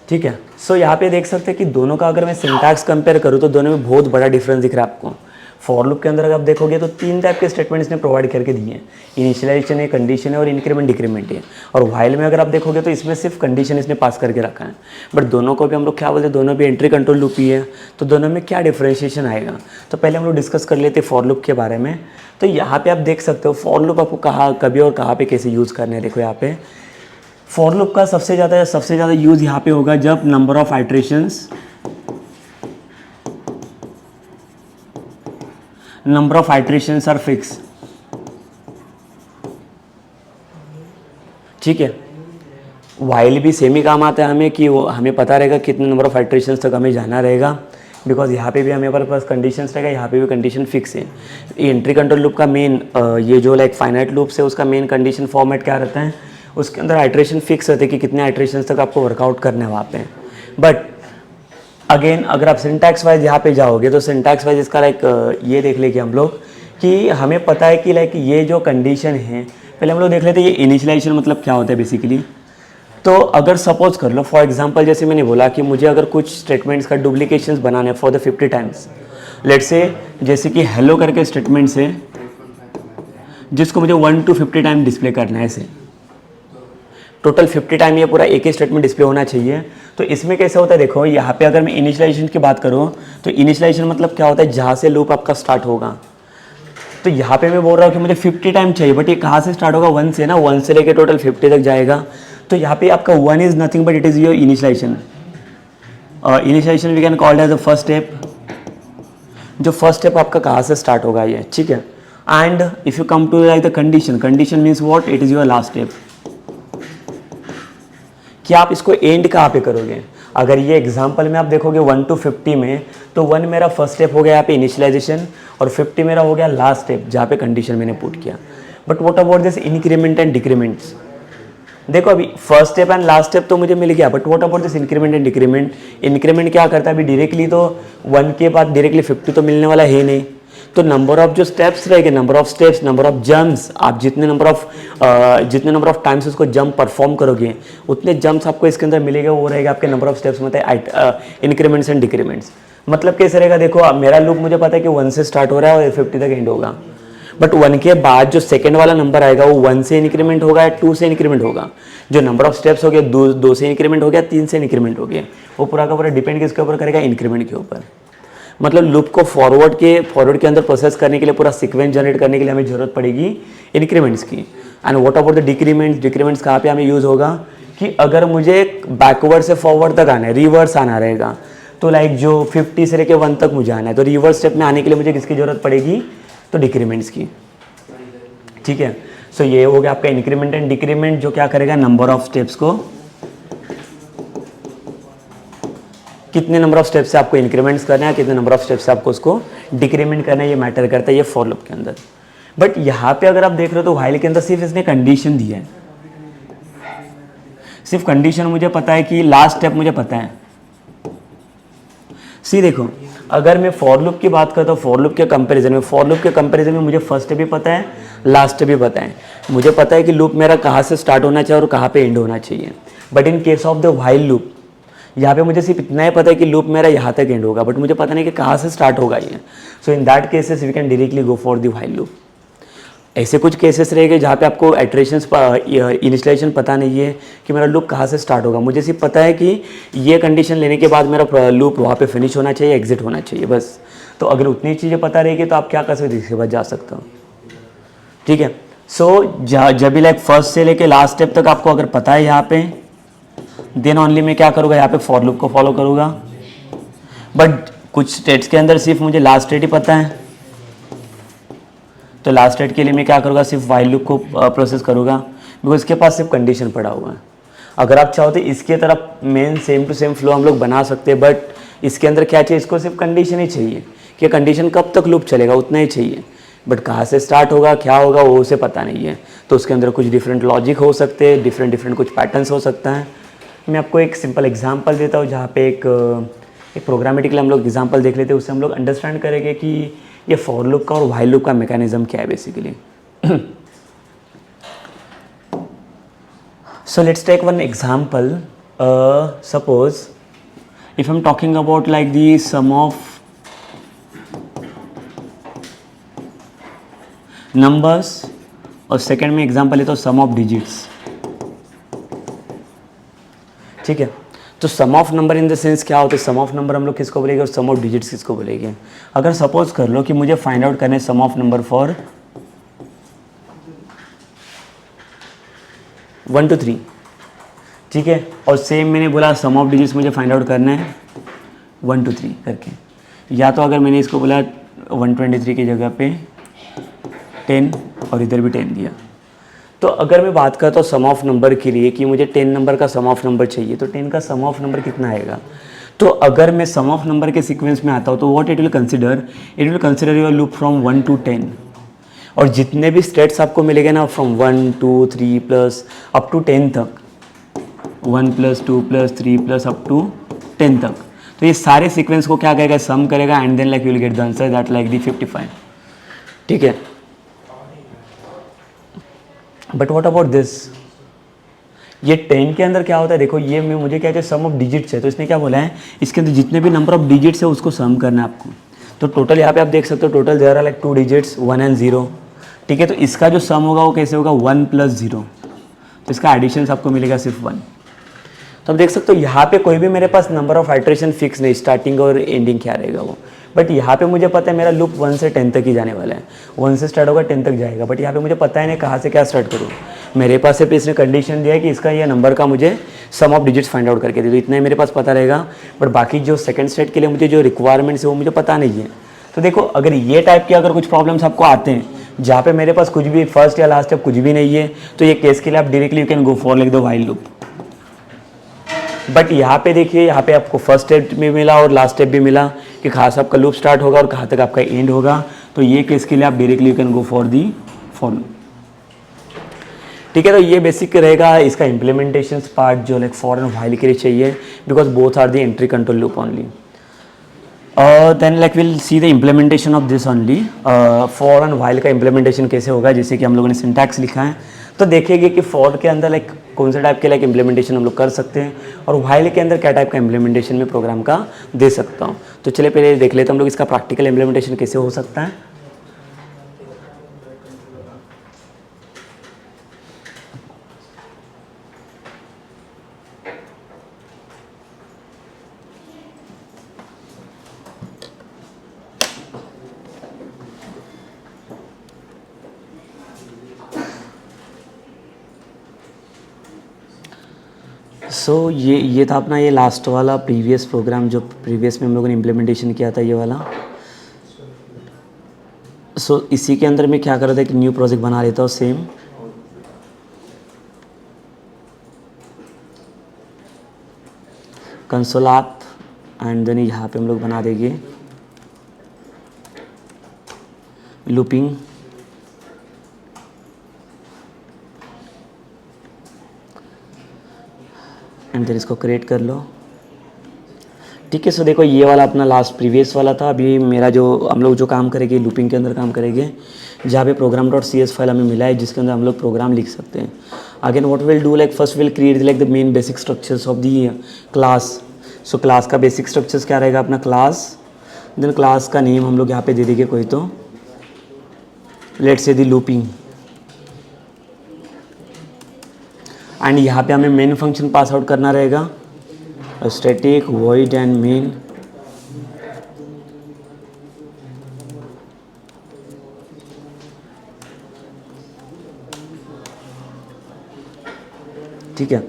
ठीक है, सो यहाँ पे देख सकते हैं कि दोनों का अगर मैं सिंटैक्स कंपेयर करूँ तो दोनों में बहुत बड़ा डिफरेंस दिख रहा है आपको। फॉर लूप के अंदर अगर आप देखोगे तो 3 टाइप के स्टेटमेंट्स ने प्रोवाइड करके दिए हैं, इनिशियलाइजेशन है, कंडीशन है और इंक्रीमेंट डिक्रीमेंट है। और व्हाइल में अगर आप देखोगे तो इसमें सिर्फ कंडीशन इसने पास करके रखा है, बट दोनों को भी हम लोग क्या बोलते हैं, दोनों भी एंट्री कंट्रोल लूप ही है। तो दोनों में क्या डिफ्रेंशिएशन आएगा, तो पहले हम लोग डिस्कस कर लेते हैं फॉर लूप के बारे में। तो यहाँ पे आप देख सकते हो फॉर लूप आपको कहाँ कभी और कहाँ पे कैसे यूज़ करने हैं। देखो यहाँ पे फॉर लूप का सबसे ज़्यादा यूज़ यहाँ पे होगा जब number of iterations are fix. ठीक है, व्हाइल भी सेम ही काम आता है हमें कि वो हमें पता रहेगा कितने नंबर ऑफ आइट्रेशंस तक हमें जाना रहेगा, बिकॉज यहाँ पे भी हमें पास कंडीशंस रहेगा, यहाँ पे भी कंडीशन फिक्स है। एंट्री कंट्रोल लूप का मेन ये जो लाइक फाइनाइट लूप्स है उसका मेन कंडीशन फॉर्मेट क्या रहता है, उसके अंदर आइट्रेशन फिक्स रहते हैं कि कितने आइट्रेशंस तक आपको वर्कआउट करना है वहाँ पे। बट अगेन अगर आप सिंटैक्स वाइज यहाँ पे जाओगे तो सिंटैक्स वाइज इसका लाइक ये देख लेंगे हम लोग कि हमें पता है कि लाइक ये जो कंडीशन है, पहले हम लोग देख लेते हैं ये इनिशियलाइजेशन मतलब क्या होता है बेसिकली। तो अगर सपोज कर लो फॉर एग्जांपल, जैसे मैंने बोला कि मुझे अगर कुछ स्टेटमेंट्स का डुप्लीकेशंस बनाने for the 50 times, let's say जैसे कि हेलो करके स्टेटमेंट्स है जिसको मुझे 1 to 50 टाइम डिस्प्ले करना है, ऐसे टोटल 50 टाइम ये पूरा एक ही स्टेटमेंट डिस्प्ले होना चाहिए। तो इसमें कैसा होता है, देखो यहाँ पे अगर मैं इनिशियलाइजेशन की बात करूँ तो इनिशियलाइजेशन मतलब क्या होता है, जहाँ से लूप आपका स्टार्ट होगा। तो यहाँ पे मैं बोल रहा हूँ कि मुझे 50 टाइम चाहिए, बट ये कहाँ से स्टार्ट होगा, 1 से ना, 1 से लेके टोटल 50 तक जाएगा। तो यहाँ पे आपका 1 is nothing but it is your initialization. Initialization we can called as the first step. जो फर्स्ट स्टेप आपका कहाँ से स्टार्ट होगा ये, ठीक है। And if you come to like the condition, condition means what, it is your last step, कि आप इसको एंड कहाँ पे करोगे। अगर ये एग्जांपल में आप देखोगे 1 to 50 में, तो 1 मेरा फर्स्ट स्टेप हो गया यहाँ पे इनिशियलाइजेशन और 50 मेरा हो गया लास्ट स्टेप जहाँ पे कंडीशन मैंने पुट किया। But what about this increment and decrements, देखो अभी first step and last step तो मुझे मिल गया, but what about this increment and decrement. Increment क्या करता है, अभी डायरेक्टली तो 1 के बाद डायरेक्टली 50 तो मिलने वाला है नहीं, तो नंबर ऑफ जो स्टेप्स रहेंगे, number of steps, number of jumps, आप जितने नंबर ऑफ टाइम्स उसको जंप परफॉर्म करोगे उतने जंप्स आपको इसके अंदर मिलेगा, वो रहेगा आपके नंबर ऑफ स्टेप्स, मतलब इंक्रीमेंट्स एंड डिक्रीमेंट्स। मतलब कैसे रहेगा, देखो अब मेरा लूप मुझे पता है कि 1 से स्टार्ट हो रहा है और 50 तक एंड होगा, बट 1 के बाद जो सेकेंड वाला नंबर आएगा वो 1 से इंक्रीमेंट होगा या 2 से इंक्रीमेंट होगा। जो नंबर ऑफ स्टेप्स हो गया 2 से इंक्रीमेंट हो गया, 3 से इंक्रीमेंट हो गया, वो पूरा का पूरा डिपेंड किसके ऊपर करेगा, इंक्रीमेंट के ऊपर। मतलब लूप को फॉरवर्ड के अंदर प्रोसेस करने के लिए, पूरा सीक्वेंस जनरेट करने के लिए हमें जरूरत पड़ेगी इंक्रीमेंट्स की। एंड व्हाट अबाउट द डिक्रीमेंट्स कहाँ पे हमें यूज़ होगा कि अगर मुझे बैकवर्ड से फॉरवर्ड तक आना है, रिवर्स आना रहेगा, तो लाइक जो 50 से लेके 1 तक मुझे आना है, तो रिवर्स स्टेप में आने के लिए मुझे किसकी ज़रूरत पड़ेगी, तो डिक्रीमेंट्स की। ठीक है, सो ये हो गया आपका इंक्रीमेंट एंड डिक्रीमेंट, जो क्या करेगा, नंबर ऑफ स्टेप्स को, कितने नंबर ऑफ स्टेप्स से आपको इंक्रीमेंट्स करना है, कितने नंबर ऑफ स्टेप्स से आपको उसको डिक्रीमेंट करना है, ये मैटर करता है ये फॉर लूप के अंदर। बट यहाँ पे अगर आप देख रहे हो तो व्हाइल के अंदर सिर्फ इसने कंडीशन दिया है, सिर्फ कंडीशन मुझे पता है कि लास्ट स्टेप मुझे पता है। सी देखो, अगर मैं फॉर लूप की बात करता हूँ, फॉर लूप के कंपैरिजन में मुझे फर्स्ट स्टेप भी पता है, लास्ट स्टेप भी पता है। मुझे पता है कि लूप मेरा कहाँ से स्टार्ट होना चाहिए और कहाँ पे एंड होना चाहिए। But in case of the while loop, यहाँ पे मुझे सिर्फ इतना ही पता है कि लूप मेरा यहाँ तक एंड होगा, बट मुझे पता नहीं कि कहाँ से स्टार्ट होगा ये। So in that cases we can directly go for the while loop. ऐसे कुछ केसेस रहेंगे जहाँ पे आपको इटरेशंस इनिशियलाइजेशन पता नहीं है कि मेरा लूप कहाँ से स्टार्ट होगा, मुझे सिर्फ पता है कि ये कंडीशन लेने के बाद मेरा लूप वहाँ पे फिनिश होना चाहिए, एग्जिट होना चाहिए, बस। तो अगर उतनी चीज़ें पता रहेगी तो आप क्या कर सकते हो, इसके बाद जा सकते हो। ठीक है, सो जब भी लाइक फर्स्ट से लेके लास्ट स्टेप तक आपको अगर पता है यहाँ पे, देन ओनली मैं क्या करूँगा, यहाँ पे फॉर लूप को फॉलो करूँगा। बट कुछ स्टेट्स के अंदर सिर्फ मुझे लास्ट स्टेट ही पता है, तो लास्ट स्टेट के लिए मैं क्या करूँगा, सिर्फ व्हाइल लूप को प्रोसेस करूँगा, बिकॉज इसके पास सिर्फ कंडीशन पड़ा हुआ है। अगर आप चाहो तो इसके तरफ मेन सेम टू सेम फ्लो हम लोग बना सकते हैं, बट इसके अंदर क्या चाहिए, इसको सिर्फ कंडीशन ही चाहिए कि कंडीशन कब तक लूप चलेगा, उतना ही चाहिए। बट कहाँ से स्टार्ट होगा, क्या होगा, वो उसे पता नहीं है। तो उसके अंदर कुछ डिफरेंट लॉजिक हो सकते हैं, डिफरेंट कुछ पैटर्न्स हो सकता है। मैं आपको एक सिंपल एग्जांपल देता हूँ, जहाँ पे एक प्रोग्रामेटिकली हम लोग एग्जांपल देख लेते हैं, उससे हम लोग अंडरस्टैंड करेंगे कि ये फॉर लूप का और व्हाइल लूप का मैकेनिज्म क्या है basically. So let's take one example. Suppose if I am talking about like the sum of numbers, और सेकेंड में एग्जांपल लेता हूँ सम ऑफ डिजिट्स। ठीक है, तो sum of number in the sense क्या होता है, सम ऑफ नंबर हम लोग किसको बोलेंगे और सम ऑफ डिजिट्स किसको बोलेंगे। अगर सपोज कर लो कि मुझे फाइंड आउट करना है सम ऑफ नंबर फॉर 1 to 3, ठीक है, और सेम मैंने बोला सम ऑफ डिजिट्स मुझे फाइंड आउट करना है 1 to 3 करके, या तो अगर मैंने इसको बोला 123 की जगह पे 10 और इधर भी 10 दिया, तो अगर मैं बात करता हूँ सम ऑफ नंबर के लिए कि मुझे 10 नंबर का सम ऑफ नंबर चाहिए, तो 10 का सम ऑफ नंबर कितना आएगा। तो अगर मैं सम ऑफ नंबर के सीक्वेंस में आता हूँ तो what it will consider your loop from 1 to 10, और जितने भी स्टेट्स आपको मिलेंगे ना फ्रॉम 1 2 3 प्लस अप टू 10 तक, 1 + 2 + 3 प्लस अप टू 10 तक, तो ये सारे सीक्वेंस को क्या करेगा, सम करेगा, and then like you will get the answer that like the 55। ठीक है, बट व्हाट अबाउट दिस, ये 10 के अंदर क्या होता है, देखो ये में मुझे क्या चाहिए, सम ऑफ डिजिट्स है, तो इसने क्या बोला है, इसके अंदर जितने भी नंबर ऑफ डिजिट्स है उसको सम करना है आपको। तो टोटल यहाँ पे आप देख सकते हो, total there are like 2 digits 1 and 0। ठीक है, तो इसका जो सम होगा वो कैसे होगा, 1 + 0, तो इसका एडिशन आपको मिलेगा सिर्फ 1। तो आप देख सकते हो यहाँ पे कोई भी मेरे पास नंबर ऑफ आइटरेशन फिक्स नहीं, स्टार्टिंग और एंडिंग क्या रहेगा वो, बट यहाँ पे मुझे पता है मेरा लूप 1 से 10 तक ही जाने वाला है, 1 से स्टार्ट होगा 10 तक जाएगा, बट यहाँ पे मुझे पता है नहीं कहाँ से क्या स्टार्ट करूँ। मेरे पास सिर्फ इसने कंडीशन दिया है कि इसका ये नंबर का मुझे सम ऑफ डिजिट्स फाइंड आउट करके दे, तो इतना ही मेरे पास पता रहेगा, बट बाकी जो सेकंड स्टेट के लिए मुझे जो रिक्वायरमेंट्स है वो मुझे पता नहीं है। तो देखो अगर ये टाइप के अगर कुछ प्रॉब्लम्स आपको आते हैं जहाँ पे मेरे पास कुछ भी फर्स्ट या लास्ट स्टेप कुछ भी नहीं है, तो ये केस के लिए आप directly you can go for like the while loop. But यहाँ पे देखिए, यहाँ पे आपको फर्स्ट स्टेप भी मिला और लास्ट स्टेप भी मिला कि कहाँ से आपका लूप स्टार्ट होगा और कहाँ तक आपका एंड होगा, तो ये केस के लिए आप directly you can go for the for loop. ठीक है, तो ये बेसिक रहेगा इसका इम्प्लीमेंटेशन पार्ट जो लाइक फॉर एंड व्हाइल के लिए चाहिए, because both are the entry control loop only. Then like will see the implementation of this only. For and while का इम्प्लीमेंटेशन कैसे होगा, जैसे कि हम लोगों ने सिंटैक्स लिखा है, तो देखिएगा कि फॉर के अंदर लाइक कौन से टाइप के लाइक इम्प्लीमेंटेशन हम लोग कर सकते हैं और वाइल के अंदर क्या टाइप का इम्प्लीमेंटेशन में प्रोग्राम का दे सकता हूँ। तो चलिए पहले देख लेते हैं हम लोग इसका प्रैक्टिकल इम्प्लीमेंटेशन कैसे हो सकता है। सो ये था अपना ये लास्ट वाला प्रीवियस प्रोग्राम जो प्रीवियस में हम लोगों ने इम्प्लीमेंटेशन किया था, ये वाला। सो इसी के अंदर मैं क्या कर रहा था, एक न्यू प्रोजेक्ट बना लेता हूँ same. Console app and then यहाँ पे हम लोग बना देंगे लूपिंग। एंड देन इसको क्रिएट कर लो। ठीक है, सो देखो ये वाला अपना लास्ट प्रीवियस वाला था। अभी मेरा जो हम लोग जो काम करेंगे लूपिंग के अंदर काम करेंगे, जहाँ पे program.cs फाइल हमें मिला है जिसके अंदर हम लोग प्रोग्राम लिख सकते हैं। Again what will do, like first will create like the main basic structures of the class. So class का बेसिक स्ट्रक्चर्स क्या रहेगा अपना, क्लास, देन क्लास का नेम हम लोग यहाँ पे दे देंगे कोई, तो let's say the looping. And यहाँ पे हमें मेन फंक्शन पास आउट करना रहेगा, स्टैटिक वॉइड एंड मेन। ठीक है,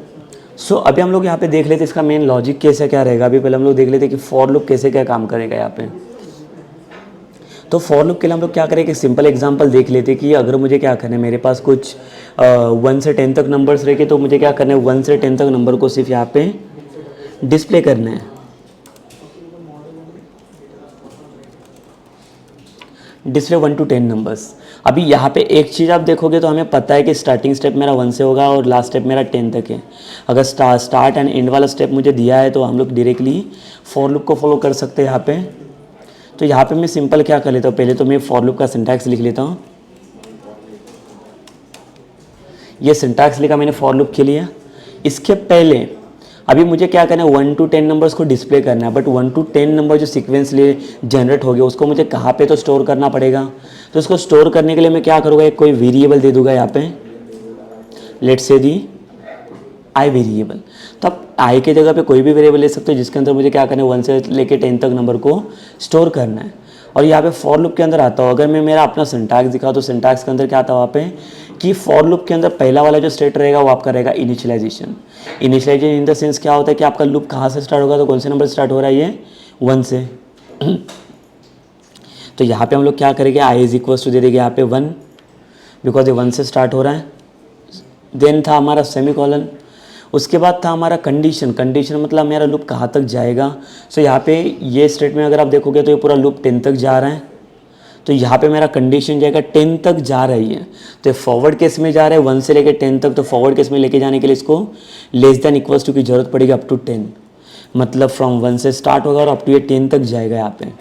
सो अभी हम लोग यहाँ पे देख लेते इसका मेन लॉजिक कैसे क्या रहेगा। अभी पहले हम लोग देख लेते कि फॉर लूप कैसे क्या काम करेगा यहाँ पे। तो फॉर लूप के लिए हम लोग क्या करेंगे, सिंपल एग्जांपल देख लेते कि अगर मुझे क्या करना है, मेरे पास कुछ 1 से 10 तक नंबर्स रहे, तो मुझे क्या करना है 1 से 10 तक नंबर को सिर्फ यहाँ पे डिस्प्ले करना है। Display 1 to 10 numbers. अभी यहाँ पे एक चीज़ आप देखोगे तो हमें पता है कि स्टार्टिंग स्टेप मेरा 1 से होगा और लास्ट स्टेप मेरा 10 तक है। अगर स्टार्ट एंड एंड वाला स्टेप मुझे दिया है तो हम लोग डायरेक्टली फॉर लूप को फॉलो कर सकते हैं यहाँ पे। तो यहाँ पे मैं सिंपल क्या कर लेता हूँ, पहले तो मैं फॉर लूप का सिंटैक्स लिख लेता हूँ। ये सिंटैक्स लिखा मैंने फॉर लूप के लिए। इसके पहले अभी मुझे क्या करना है, 1 to 10 नंबर्स को डिस्प्ले करना है, बट 1 to 10 नंबर जो सीक्वेंस लिए जनरेट हो गया उसको मुझे कहाँ पे तो स्टोर करना पड़ेगा। तो इसको स्टोर करने के लिए मैं क्या करूँगा, एक कोई वेरिएबल दे दूंगा यहाँ पे, let's say the I variable. तो आप आई के जगह पे कोई भी वेरिएबल ले सकते हो जिसके अंदर मुझे क्या करना है 1 से लेके 10 तक नंबर को स्टोर करना है। और यहाँ पे फॉर लूप के अंदर आता हूँ, अगर मैं मेरा अपना सिंटैक्स दिखाऊँ तो सिंटैक्स के अंदर क्या आता है वहाँ पे कि फॉर लूप के अंदर पहला वाला जो स्टेट रहेगा वो आपका रहेगा initialization. Initialization in the sense क्या होता है कि आपका लूप कहाँ से स्टार्ट होगा, तो कौन से नंबर स्टार्ट हो रहा है, ये 1 से। तो यहाँ पे हम लोग क्या करेंगे, आई इज इक्वल्स टू दे देंगे यहाँ पे 1, बिकॉज ये 1 से स्टार्ट हो रहा है। देन था हमारा सेमी कॉलन, उसके बाद था हमारा कंडीशन। कंडीशन मतलब मेरा लूप कहाँ तक जाएगा। सो यहाँ पे ये स्टेटमेंट अगर आप देखोगे तो ये पूरा लूप 10 तक जा रहा है। तो यहाँ पे मेरा कंडीशन जाएगा 10 तक जा रही है, तो फॉरवर्ड केस में जा रहा है 1 से लेकर 10 तक। तो फॉरवर्ड केस में लेके जाने के लिए इसको लेस देन इक्वल्स टू की जरूरत पड़ेगी अप टू 10, मतलब फ्रॉम 1 से स्टार्ट होगा और अप टू ये 10 तक जाएगा यहाँ पे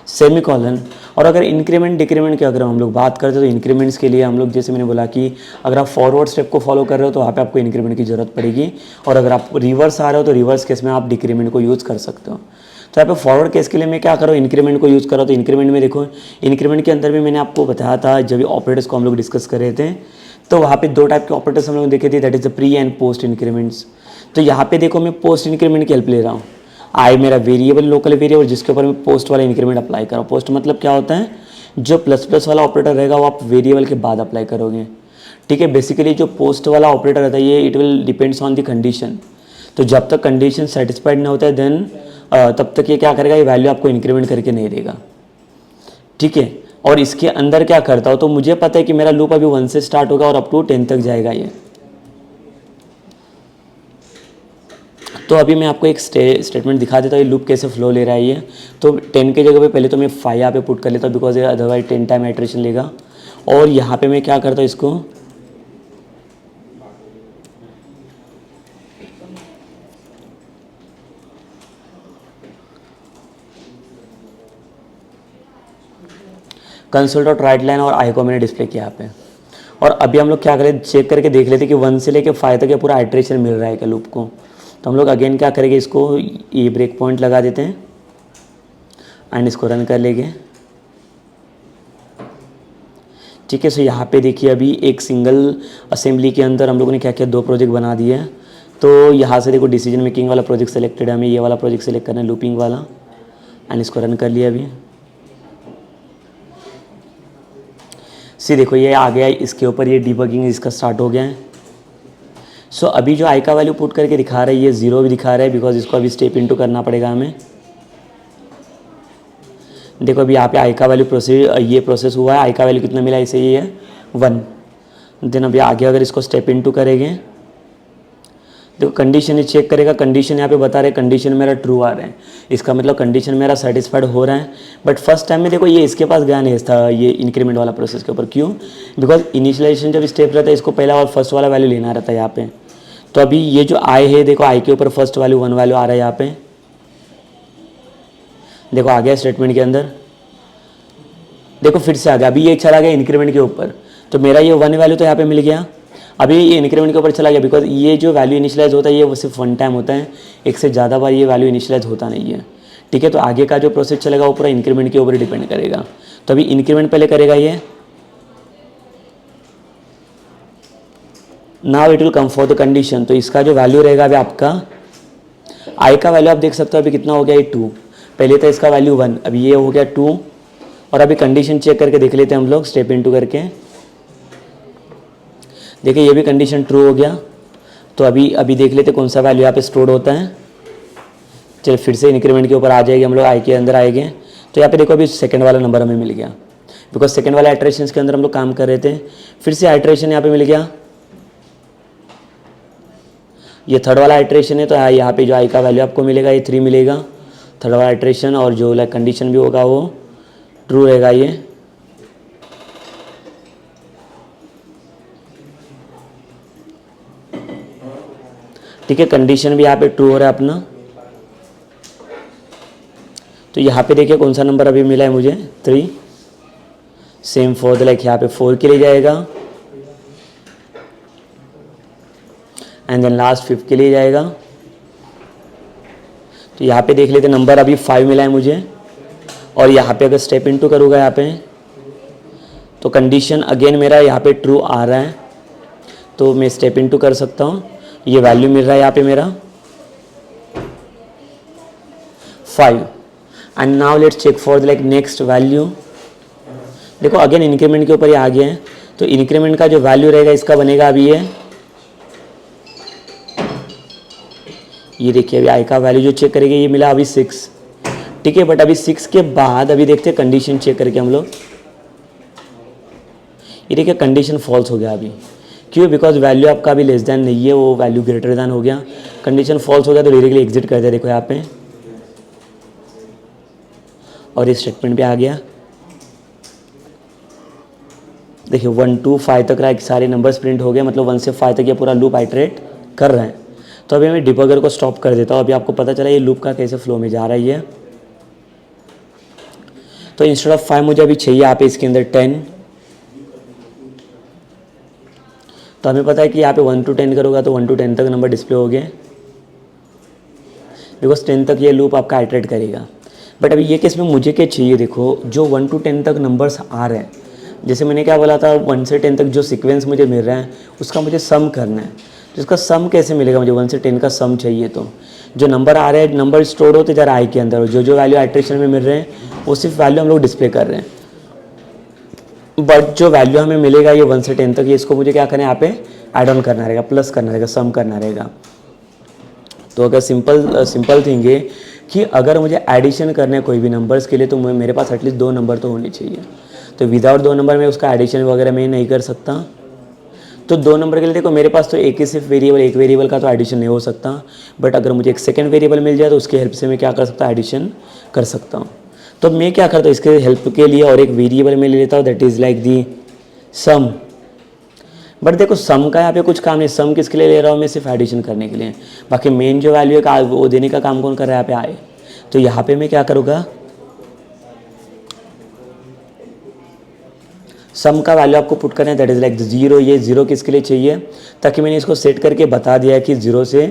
सेमी कॉलन। और अगर इंक्रीमेंट डिक्रीमेंट की अगर हम लोग बात करते हैं तो इंक्रीमेंट्स के लिए हम लोग जैसे मैंने बोला कि अगर आप फॉरवर्ड स्टेप को फॉलो कर रहे हो तो वहाँ पे आपको इंक्रीमेंट की जरूरत पड़ेगी, और अगर आप रिवर्स आ रहे हो तो रिवर्स केस में आप डिक्रीमेंट को यूज़ कर सकते हो। तो यहाँ पे फॉरवर्ड केस के लिए मैं क्या करूँ, इंक्रीमेंट को यूज़ करा। तो इंक्रीमेंट में देखो, इंक्रीमेंट के अंदर भी मैंने आपको बताया था जब ऑपरेटर्स को हम लोग डिस्कस कर रहे थे, तो वहाँ पे 2 टाइप के ऑपरेटर्स हम लोग देखे थे, that is the pre and post increments. तो यहाँ पे देखो मैं पोस्ट इंक्रीमेंट की हेल्प ले रहा हूँ। आई मेरा वेरिएबल लोकल वेरिएबल जिसके ऊपर मैं पोस्ट वाला इंक्रीमेंट अप्लाई कर रहा हूँ। पोस्ट मतलब क्या होता है, जो प्लस प्लस वाला ऑपरेटर रहेगा वो आप वेरिएबल के बाद अप्लाई करोगे। ठीक है, बेसिकली जो पोस्ट वाला ऑपरेटर रहता है ये it will depends on the condition. तो जब तक कंडीशन सेटिस्फाइड ना होता है देन तब तक ये क्या करेगा, ये वैल्यू आपको इंक्रीमेंट करके नहीं देगा। ठीक है, और इसके अंदर क्या करता हो, तो मुझे पता है कि मेरा लूप अभी 1 से स्टार्ट होगा और अप टू 10 तक जाएगा ये। तो अभी मैं आपको एक स्टेटमेंट दिखा देता हूँ ये लूप कैसे फ्लो ले रहा है ये। तो 10 के जगह पे पहले तो मैं 5 यहाँ पे पुट कर लेता हूँ बिकॉज अदरवाइज 10 टाइम आइटरेशन लेगा। और यहाँ पे मैं क्या करता हूँ, इसको कंसोल डॉट राइट लाइन और आई को मैंने डिस्प्ले किया यहाँ पे। और अभी हम लोग क्या करें, चेक करके देख लेते कि 1 से लेके 5 तक ये पूरा आइट्रेशन मिल रहा है क्या लूप को। तो हम लोग अगेन क्या करेंगे, इसको ये ब्रेक पॉइंट लगा देते हैं एंड इसको रन कर लेंगे। ठीक है, सो यहाँ पे देखिए अभी एक सिंगल असेंबली के अंदर हम लोगों ने क्या किया, 2 प्रोजेक्ट बना दिए हैं। तो यहाँ से देखो डिसीजन मेकिंग वाला प्रोजेक्ट सेलेक्टेड है, हमें ये वाला प्रोजेक्ट सेलेक्ट करना है लूपिंग वाला, एंड इसको रन कर लिया अभी। सी देखो ये आ गया, इसके ऊपर ये डिबगिंग इसका स्टार्ट हो गया है। सो अभी जो आई का वैल्यू पुट करके दिखा रहा है ये 0 भी दिखा रहा है, बिकॉज इसको अभी स्टेप इनटू करना पड़ेगा हमें। देखो अभी यहाँ पे आई का वैल्यू प्रोसेस हुआ है, आई का वैल्यू कितना मिला इसे, ये है 1। देन अभी आगे अगर इसको स्टेप इनटू करेंगे, देखो कंडीशन ही चेक करेगा, कंडीशन यहाँ पे बता रहे कंडीशन मेरा ट्रू आ रहा है, इसका मतलब कंडीशन मेरा सेटिस्फाइड हो रहा है। बट फर्स्ट टाइम में देखो ये इसके पास गया नहीं था ये इंक्रीमेंट वाला प्रोसेस के ऊपर, क्यों, बिकॉज इनिशियलाइजेशन जब स्टेप रहता है इसको पहला और फर्स्ट वाला वैल्यू लेना रहता है यहाँ पे। तो अभी ये जो आई है, देखो आई के ऊपर फर्स्ट वैल्यू 1 वैल्यू आ रहा है यहाँ पे, देखो आ गया स्टेटमेंट के अंदर। देखो फिर से आ गया, अभी ये चला गया इंक्रीमेंट के ऊपर, तो मेरा ये 1 वैल्यू तो यहाँ पे मिल गया। अभी ये इंक्रीमेंट के ऊपर चला गया, बिकॉज ये जो वैल्यू इनिशियलाइज होता है ये वो सिर्फ 1 टाइम होता है, एक से ज़्यादा बार ये वैल्यू इनिशियलाइज होता नहीं है। ठीक है, तो आगे का जो प्रोसेस चलेगा वो पूरा इंक्रीमेंट के ऊपर डिपेंड करेगा। तो अभी इंक्रीमेंट पहले करेगा ये, now it will come for the condition. तो इसका जो वैल्यू रहेगा अभी आपका आई का वैल्यू आप देख सकते हो अभी कितना हो गया, ये 2, पहले था इसका वैल्यू 1, अभी ये हो गया 2। और अभी कंडीशन चेक करके देख लेते हैं हम लोग स्टेप इनटू करके, देखिए ये भी कंडीशन ट्रू हो गया। तो अभी देख लेते कौन सा वैल्यू यहाँ पे स्टोर होता है। चलिए फिर से इंक्रीमेंट के ऊपर आ जाएगी, हम लोग आई के अंदर आएंगे। तो यहाँ पे देखो अभी सेकंड वाला नंबर हमें मिल गया, बिकॉज सेकंड वाला आइट्रेशन के अंदर हम लोग काम कर रहे थे। फिर से आइट्रेशन यहाँ पे मिल गया, ये थर्ड वाला आइट्रेशन है, तो यहाँ पे जो आई का वैल्यू आपको मिलेगा ये 3 मिलेगा, थर्ड वाला आइट्रेशन। और जो कंडीशन भी होगा वो ट्रू रहेगा ये। ठीक है, कंडीशन भी यहाँ पे ट्रू हो रहा है अपना। तो यहाँ पे देखिए कौन सा नंबर अभी मिला है मुझे, 3। सेम फॉर द यहाँ पे 4 के लिए जाएगा, एंड देन लास्ट 5 के लिए जाएगा। तो यहाँ पे देख लेते नंबर अभी 5 मिला है मुझे। और यहाँ पे अगर स्टेप इनटू करूँगा यहाँ पे, तो कंडीशन अगेन मेरा यहाँ पे ट्रू आ रहा है, तो मैं स्टेप इनटू कर सकता हूँ। ये वैल्यू मिल रहा है यहाँ पे मेरा 5। And now let's check for the next value. देखो अगेन इंक्रीमेंट के ऊपर ये आ गया है, तो इंक्रीमेंट का जो वैल्यू रहेगा इसका बनेगा अभी ये देखिए अभी आई का वैल्यू जो चेक करेंगे ये मिला अभी 6। ठीक है, बट अभी 6 के बाद अभी देखते हैं कंडीशन चेक करके हम लोग, ये देखिए कंडीशन फॉल्स हो गया अभी, क्यों, बिकॉज वैल्यू आपका अभी लेस दैन नहीं है, वो वैल्यू ग्रेटर दैन हो गया, कंडीशन फॉल्स हो गया। तो डायरेक्टली एग्जिट कर दिया, देखो यहाँ पे, और ये स्टेटमेंट पे आ गया। देखिए 1 2 5 तक सारे नंबर्स प्रिंट हो गए, मतलब 1 से 5 तक ये पूरा लूप आइटरेट कर रहे हैं। तो अभी मैं डिबगर को स्टॉप कर देता हूँ, अभी आपको पता चला ये लूप का कैसे फ्लो में जा रहा है ये। तो इंस्टेड ऑफ 5 मुझे अभी चाहिए यहाँ पे इसके अंदर 10। तो हमें पता है कि यहाँ पे 1 to 10 करोगा तो 1 to 10 तक नंबर डिस्प्ले हो गए, बिकॉज 10 तक ये लूप आपका आइटरेट करेगा। बट अभी ये केस में मुझे क्या चाहिए, देखो जो 1 to 10 तक नंबर्स आ रहे हैं, जैसे मैंने क्या बोला था 1 से 10 तक जो सीक्वेंस मुझे मिल रहा है उसका मुझे सम करना है। तो इसका सम कैसे मिलेगा, मुझे 1 से 10 का सम चाहिए। तो जो नंबर आ रहे हैं, नंबर स्टोर होते जा रहा है आई के अंदर, जो वैल्यू आइट्रेशन में मिल रहे हैं वो सिर्फ वैल्यू हम लोग डिस्प्ले कर रहे हैं। बट जो वैल्यू हमें मिलेगा ये 1 से 10 तक, ये इसको मुझे क्या करना है, यहाँ पे ऐड ऑन करना रहेगा, प्लस करना रहेगा, सम करना रहेगा। तो अगर सिंपल थिंग है कि अगर मुझे एडिशन करना है कोई भी नंबर्स के लिए, तो मेरे पास एटलीस्ट 2 नंबर तो होने चाहिए। तो विदाउट 2 नंबर में उसका एडिशन वगैरह मैं नहीं कर सकता। तो 2 नंबर के लिए देखो मेरे पास तो एक ही सिर्फ वेरिएबल, एक वेरिएबल का तो एडिशन नहीं हो सकता। बट अगर मुझे एक सेकेंड वेरिएबल मिल जाए तो उसकी हेल्प से मैं क्या कर सकता हूँ, एडिशन कर सकता हूँ। तो मैं क्या करता हूँ, इसके हेल्प के लिए और एक वेरिएबल में ले लेता हूँ, that is like the sum. But देखो सम का यहाँ पे कुछ काम नहीं, सम किसके लिए ले रहा हूँ मैं, सिर्फ एडिशन करने के लिए। बाकी मेन जो वैल्यू है वो देने का काम कौन कर रहा है, यहाँ पे आए। तो यहाँ पे मैं क्या करूँगा, सम का वैल्यू आपको पुट करना है, दैट इज़ लाइक 0। ये 0 किसके लिए चाहिए, ताकि मैंने इसको सेट करके बता दिया है कि 0 से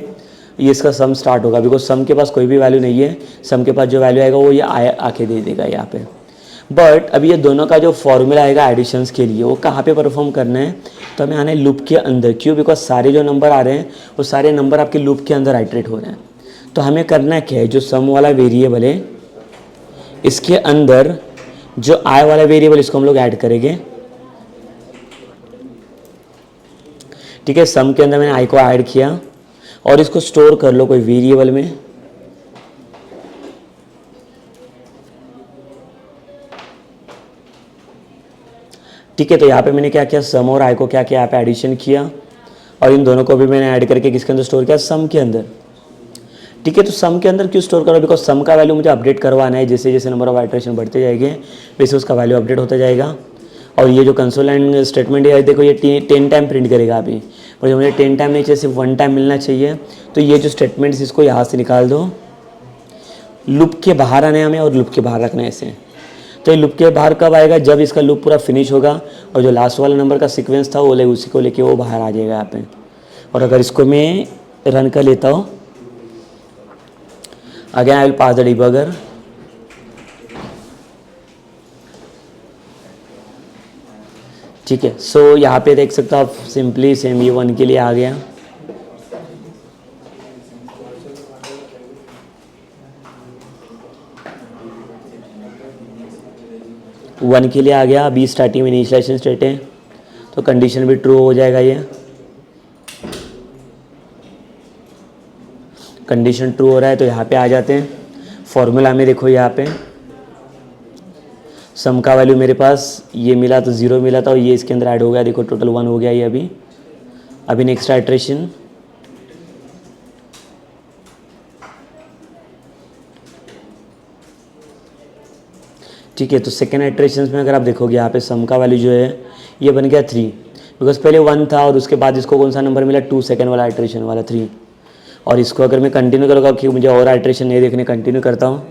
ये इसका सम स्टार्ट होगा, बिकॉज सम के पास कोई भी वैल्यू नहीं है, सम के पास जो वैल्यू आएगा वो ये आके दे देगा यहाँ पे। बट अभी ये दोनों का जो फॉर्मूला आएगा एडिशंस के लिए वो कहाँ पे परफॉर्म करना है, तो हमें आना है लूप के अंदर। क्यों, बिकॉज सारे जो नंबर आ रहे हैं वो सारे नंबर आपके लूप के अंदर आइट्रेट हो रहे हैं। तो हमें करना क्या है, जो सम वाला वेरिएबल है इसके अंदर जो आई वाला वेरिएबल इसको हम लोग ऐड करेंगे। ठीक है, सम के अंदर मैंने आई को ऐड किया और इसको स्टोर कर लो कोई वेरिएबल में। ठीक है, तो यहाँ पे मैंने क्या किया, सम और आई को क्या किया, यहाँ पे एडिशन किया और इन दोनों को भी मैंने ऐड करके किसके अंदर स्टोर किया, सम के अंदर। ठीक है, तो सम के अंदर क्यों स्टोर करो, बिकॉज सम का वैल्यू मुझे अपडेट करवाना है, जैसे जैसे नंबर ऑफ आइटरेशन बढ़ते जाएंगे वैसे उसका वैल्यू अपडेट होता जाएगा। और ये जो कंसोल लाइन स्टेटमेंट है देखो ये 10 टाइम प्रिंट करेगा अभी, और मुझे 10 टाइम नहीं चाहिए, सिर्फ 1 टाइम मिलना चाहिए। तो ये जो स्टेटमेंट्स इसको यहाँ से निकाल दो, लूप के बाहर आने हमें और लूप के बाहर रखना है इसे। तो ये लूप के बाहर कब आएगा, जब इसका लूप पूरा फिनिश होगा और जो लास्ट वाला नंबर का सीक्वेंस था वो उसी को लेके वो बाहर आ जाएगा यहाँ पे। और अगर इसको मैं रन कर लेता हूँ, again I will pass the debugger. ठीक है, सो यहाँ पे देख सकते हो आप, सिंपली सेम ये 1 के लिए आ गया। वन के लिए आ गया। अभी स्टार्टिंग में इनिशियलाइजेशन स्टेट है तो कंडीशन भी ट्रू हो जाएगा। ये कंडीशन ट्रू हो रहा है तो यहाँ पे आ जाते हैं फॉर्मूला में। देखो यहाँ पे सम का वैल्यू मेरे पास ये मिला तो 0 मिला था और ये इसके अंदर ऐड हो गया, देखो टोटल 1 हो गया ये। अभी नेक्स्ट आइट्रेशन, ठीक है, तो सेकेंड आइट्रेशन में अगर आप देखोगे यहाँ पे सम का वैल्यू जो है ये बन गया 3, बिकॉज पहले 1 था और उसके बाद इसको कौन सा नंबर मिला, 2, सेकेंड वाला आइट्रेशन वाला 3। और इसको अगर मैं कंटिन्यू करूँगा कि मुझे और आइट्रेशन नहीं देखने, कंटिन्यू करता हूँ,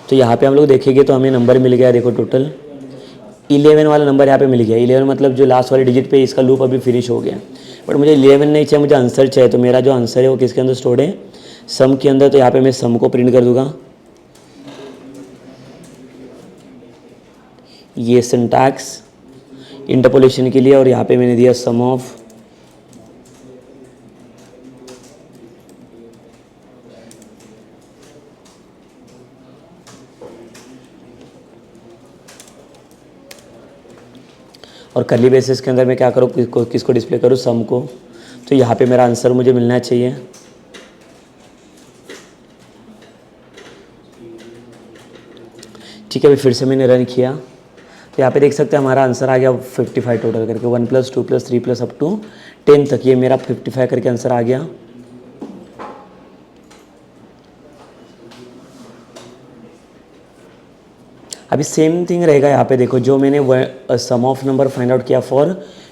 तो यहाँ पे हम लोग देखेंगे तो हमें नंबर मिल गया, देखो टोटल 11 वाला नंबर यहाँ पे मिल गया। 11 मतलब जो लास्ट वाले डिजिट पे इसका लूप अभी फिनिश हो गया। बट मुझे 11 नहीं चाहिए, मुझे आंसर चाहिए। तो मेरा जो आंसर है वो किसके अंदर स्टोर्ड है, सम के अंदर। तो यहाँ पे मैं सम को प्रिंट कर दूंगा। ये सिंटैक्स इंटरपोलेशन के लिए, और यहाँ पे मैंने दिया सम ऑफ और करली बेसिस के अंदर मैं क्या करूँ, किसको डिस्प्ले करूँ, सम को। तो यहाँ पे मेरा आंसर मुझे मिलना चाहिए। ठीक है, अभी फिर से मैंने रन किया तो यहाँ पे देख सकते हैं हमारा आंसर आ गया 55 टोटल करके, 1 + 2 + 3 + अप टू 10 तक। ये मेरा 55 करके आंसर आ गया। अभी सेम थिंग रहेगा यहाँ पे, देखो जो मैंने सम ऑफ नंबर फाइंड आउट किया फॉर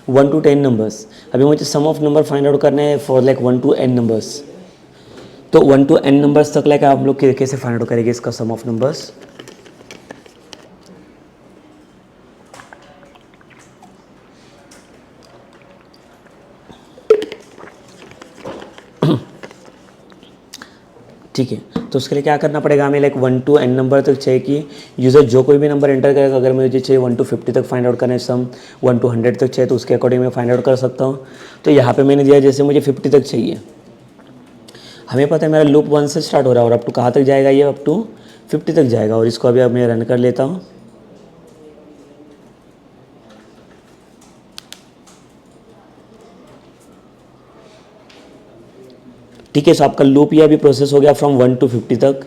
1 to 10 नंबर्स, अभी मुझे सम ऑफ नंबर फाइंड आउट करना है for like 1 to n numbers. तो 1 to n नंबर्स तक लाइक आप लोग कैसे फाइंड आउट करेंगे इसका सम ऑफ नंबर्स। ठीक है, तो उसके लिए क्या करना पड़ेगा हमें, लाइक 1 to n नंबर तक चाहिए कि यूज़र जो कोई भी नंबर एंटर करेगा। अगर मुझे चाहिए 1 to 50 तक फाइंड आउट करना है सम, 1 to 100 तक चाहिए तो उसके अकॉर्डिंग मैं फाइंड आउट कर सकता हूँ। तो यहाँ पे मैंने दिया जैसे मुझे 50 तक चाहिए। हमें पता है मेरा लूप 1 से स्टार्ट हो रहा है और अप टू कहाँ तक जाएगा, ये अप टू 50 तक जाएगा। और इसको अभी अब मैं रन कर लेता हूँ। ठीक है, सो आपका लूप ये अभी प्रोसेस हो गया फ्रॉम 1 to 50 तक।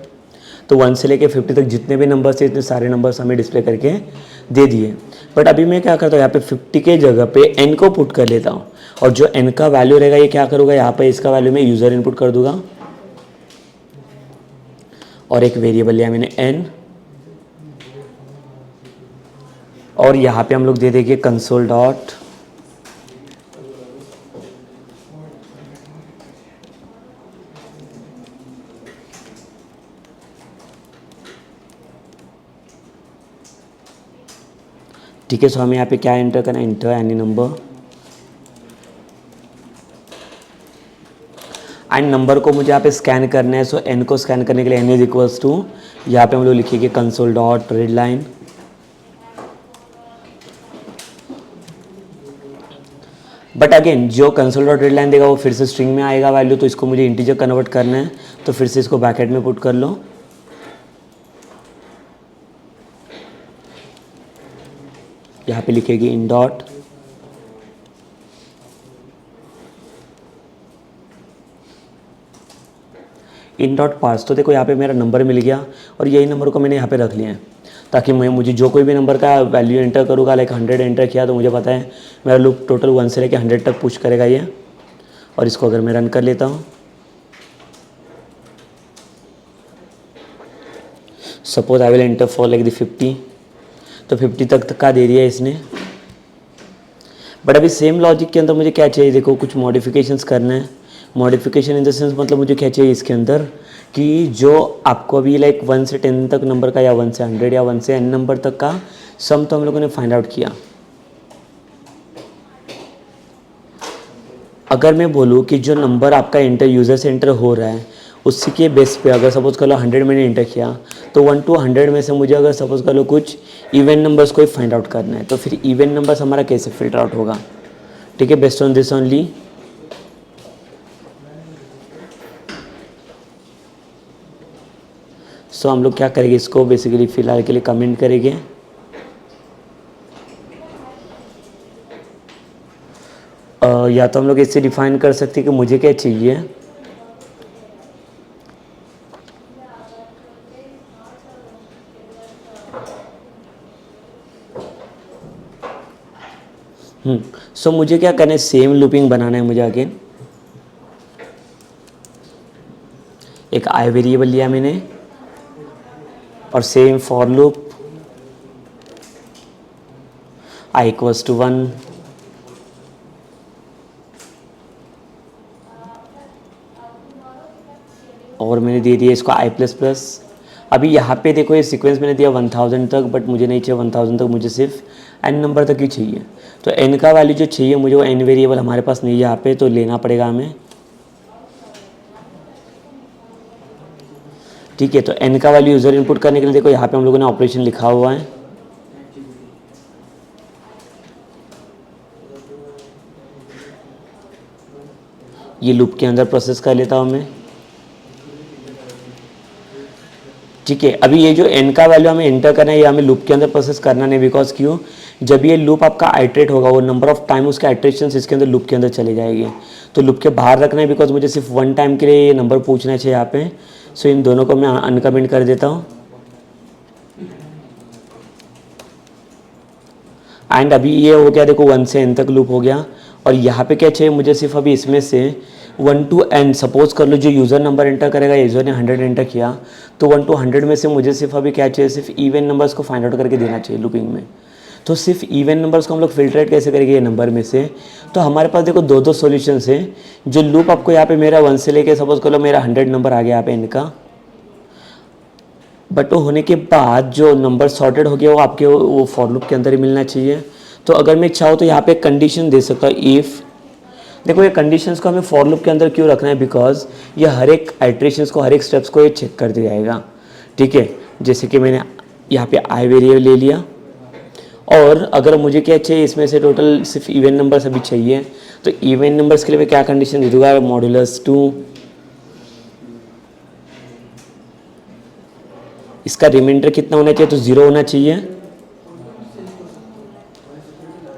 तो 1 से लेके 50 तक जितने भी नंबर्स थे इतने सारे नंबर्स हमें डिस्प्ले करके दे दिए। बट अभी मैं क्या करता हूँ, यहाँ पे 50 के जगह पे n को पुट कर लेता हूँ। और जो n का वैल्यू रहेगा ये क्या करूँगा, यहाँ पे इसका वैल्यू मैं यूज़र इनपुट कर दूंगा और एक वेरिएबल लिया मैंने n, और यहाँ पे हम लोग दे देंगे कंसोल डॉट ठीक है, सो हमें यहाँ पे क्या एंटर करना है, inter any number, and number को मुझे यहाँ पे स्कैन करना है। सो एन को स्कैन करने के लिए एन इज इक्वल्स टू, यहाँ पे हम लोग लिखेंगे console dot read line, but again जो कंसोल डॉट रीड लाइन देगा वो फिर से स्ट्रिंग में आएगा वैल्यू, तो इसको मुझे इंटीजर कन्वर्ट करना है, तो फिर से इसको ब्रैकेट में पुट कर लो। यहाँ पे लिखेगी इन डॉट पास, तो देखो यहाँ पे मेरा नंबर मिल गया और यही नंबर को मैंने यहाँ पे रख लिया है, ताकि मुझे जो कोई भी नंबर का वैल्यू एंटर करूँगा, लाइक 100 एंटर किया तो मुझे पता है मेरा लूप टोटल 1 से लेकर 100 तक पुश करेगा ये। और इसको अगर मैं रन कर लेता हूँ, suppose I will enter for like the 50, तो 50 तक का दे दिया इसने। बट अभी सेम लॉजिक के अंदर मुझे क्या चाहिए, देखो कुछ मॉडिफिकेशंस करना है। मॉडिफिकेशन इन द सेंस मतलब मुझे क्या चाहिए इसके अंदर, कि जो आपको अभी लाइक 1 से 10 तक नंबर का, या 1 से 100 या 1 से n नंबर तक का सम तो हम लोगों ने फाइंड आउट किया। अगर मैं बोलूँ कि जो नंबर आपका एंटर यूज़र से एंटर हो रहा है उसी के बेस पे, अगर सपोज़ कर लो 100 मैंने एंटर किया, तो 1 to 100 में से मुझे अगर सपोज़ कर लो कुछ इवन नंबर्स को फाइंड आउट करना है, तो फिर इवन नंबर्स हमारा कैसे फिल्टर आउट होगा, ठीक है, बेस्ड ऑन दिस ओनली। सो हम लोग क्या करेंगे, इसको बेसिकली फ़िलहाल के लिए कमेंट करेंगे। या तो हम लोग इससे डिफाइन कर सकते हैं कि मुझे क्या चाहिए, सो मुझे क्या करना है, सेम लूपिंग बनाना है मुझे। अगेन एक आई वेरिएबल लिया मैंने और same for loop, I equals to 1, और मैंने दे दिया इसको आई प्लस प्लस। अभी यहाँ पे देखो ये सीक्वेंस मैंने दिया 1000 तक, बट मुझे नहीं चाहिए 1000 तक, मुझे सिर्फ n नंबर तक ही चाहिए। तो n का वैल्यू जो चाहिए मुझे, वो n वेरिएबल हमारे पास नहीं है यहाँ पे, तो लेना पड़ेगा हमें। ठीक है, तो n का वैल्यू यूज़र इनपुट करने के लिए देखो यहाँ पे हम लोगों ने ऑपरेशन लिखा हुआ है। ये लूप के अंदर प्रोसेस कर लेता हूँ मैं। ठीक है, अभी ये जो n का वैल्यू हमें एंटर करना है, ये हमें लूप के अंदर प्रोसेस करना नहीं, बिकॉज क्यों, जब ये लूप आपका आइट्रेट होगा वो नंबर ऑफ टाइम उसके आइट्रेशन इसके अंदर लूप के अंदर चले जाएंगे, तो लूप के बाहर रखना है, बिकॉज मुझे सिर्फ 1 टाइम के लिए ये नंबर पूछना चाहिए यहाँ पे। सो इन दोनों को मैं अनकमेंट कर देता हूँ। एंड अभी ये हो गया, देखो 1 से n तक लूप हो गया, और यहाँ पे क्या चाहिए मुझे, सिर्फ अभी इसमें से 1 to n, सपोज कर लो जो यूज़र नंबर एंटर करेगा, यूज़र ने 100 एंटर किया, तो 1 to 100 में से मुझे सिर्फ अभी क्या चाहिए, सिर्फ इवन नंबर्स को फाइंड आउट करके देना चाहिए लूपिंग में। तो सिर्फ इवन नंबर्स को हम लोग फिल्ट्रेट कैसे करेंगे ये नंबर में से, तो हमारे पास देखो दो सॉल्यूशंस है। जो लूप आपको यहाँ पे मेरा 1 से लेके सपोज कर लो मेरा 100 नंबर आ गया यहाँ पे इनका, बट वो होने के बाद जो नंबर सॉर्टेड हो गया वो आपके वो फॉर लूप के अंदर ही मिलना चाहिए। तो अगर मैं चाहूँ तो यहाँ पे कंडीशन दे सकता हूँ, इफ़, देखो ये कंडीशंस को हमें फॉर लूप के अंदर क्यों रखना है, बिकॉज ये हर एक आइट्रेशंस को, हर एक स्टेप्स को ये चेक कर दिया जाएगा। ठीक है, जैसे कि मैंने यहाँ पे आई वेरिएबल ले लिया, और अगर मुझे क्या चाहिए इसमें से टोटल सिर्फ इवन नंबर्स अभी चाहिए, तो इवन नंबर्स के लिए मैं क्या कंडीशन दे दूँगा, मॉड्यूलस 2, इसका रिमाइंडर कितना होना चाहिए, तो 0 होना चाहिए।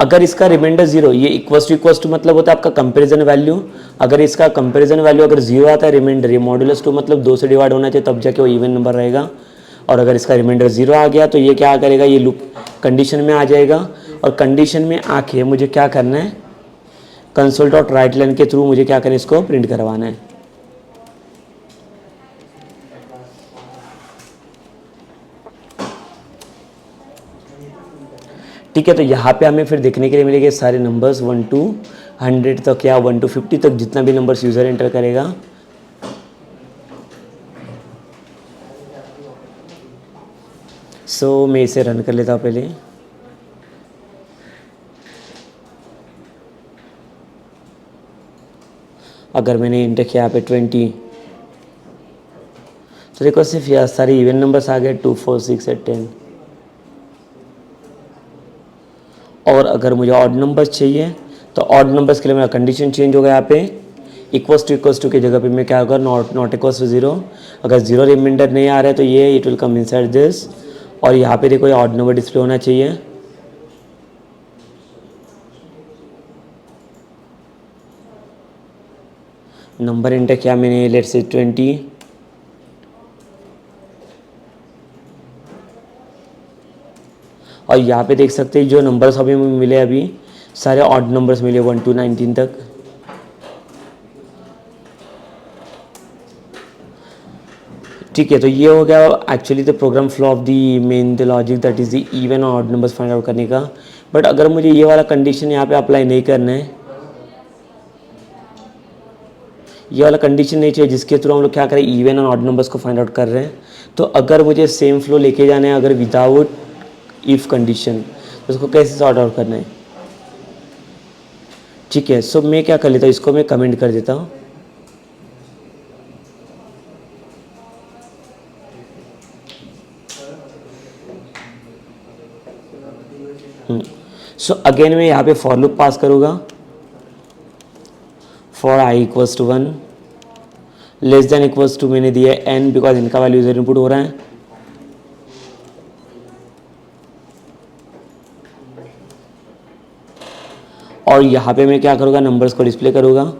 अगर इसका रिमाइंडर 0, ये इक्वल्स टू मतलब होता है आपका कंपैरिजन वैल्यू, अगर इसका कंपैरिजन वैल्यू अगर 0 आता है रिमाइंडर, ये मॉड्यूलस 2 मतलब 2 से डिवाइड होना चाहिए तब जाके वो इवन नंबर रहेगा। और अगर इसका रिमाइंडर 0 आ गया तो ये क्या करेगा, ये लूप कंडीशन में आ जाएगा, और कंडीशन में आके मुझे क्या करना है, कंसोल डॉट राइट लाइन के थ्रू मुझे क्या करना है, इसको प्रिंट करवाना है। ठीक है, तो यहाँ पे हमें फिर देखने के लिए मिलेंगे सारे नंबर्स 1 to 100 तक या 1 to 50 तक, जितना भी नंबर्स यूज़र एंटर करेगा। सो मैं इसे रन कर लेता हूँ पहले। अगर मैंने इंटर किया यहाँ पे 20, तो देखो सिर्फ यह सारे इवन नंबर्स आ गए 2, 4, 6, 8, 10। और अगर मुझे ऑड नंबर्स चाहिए तो ऑड नंबर्स के लिए मेरा कंडीशन चेंज होगा। यहाँ पे इक्वल्स टू की जगह पे मैं क्या होगा, नॉट इक्वल्स टू 0। अगर 0 रिमाइंडर नहीं आ रहा है तो ये it will come inside this. और यहाँ पे देखो ये ऑड नंबर डिस्प्ले होना चाहिए। नंबर इंटर किया मैंने, लेट्स से 20। और यहाँ पे देख सकते हैं जो नंबर्स अभी मिले, अभी सारे ऑड नंबर्स मिले 1 to 19 तक। ठीक है, तो ये हो गया actually the program flow of the main the logic that is the even और ऑड नंबर्स फाइंड आउट करने का। बट अगर मुझे ये वाला कंडीशन यहाँ पे अप्लाई नहीं करना है, ये वाला कंडीशन नहीं चाहिए जिसके थ्रू हम लोग क्या करें, इवन और ऑड नंबर्स को फाइंड आउट कर रहे हैं, तो अगर मुझे सेम फ्लो लेके जाना है अगर विदाउट इफ कंडीशन, तो उसको कैसे सॉर्ट आउट करना है। ठीक है, सो मैं क्या कर लेता हूँ, इसको मैं कमेंट कर देता हूँ। सो अगेन मैं यहाँ पे फॉर लूप पास करूँगा, for I equals to 1 less than equals to मैंने दिया n बिकॉज इनका वैल्यू यूजर इनपुट हो रहा है। और यहाँ पे मैं क्या करूँगा, नंबर्स को डिस्प्ले करूँगा।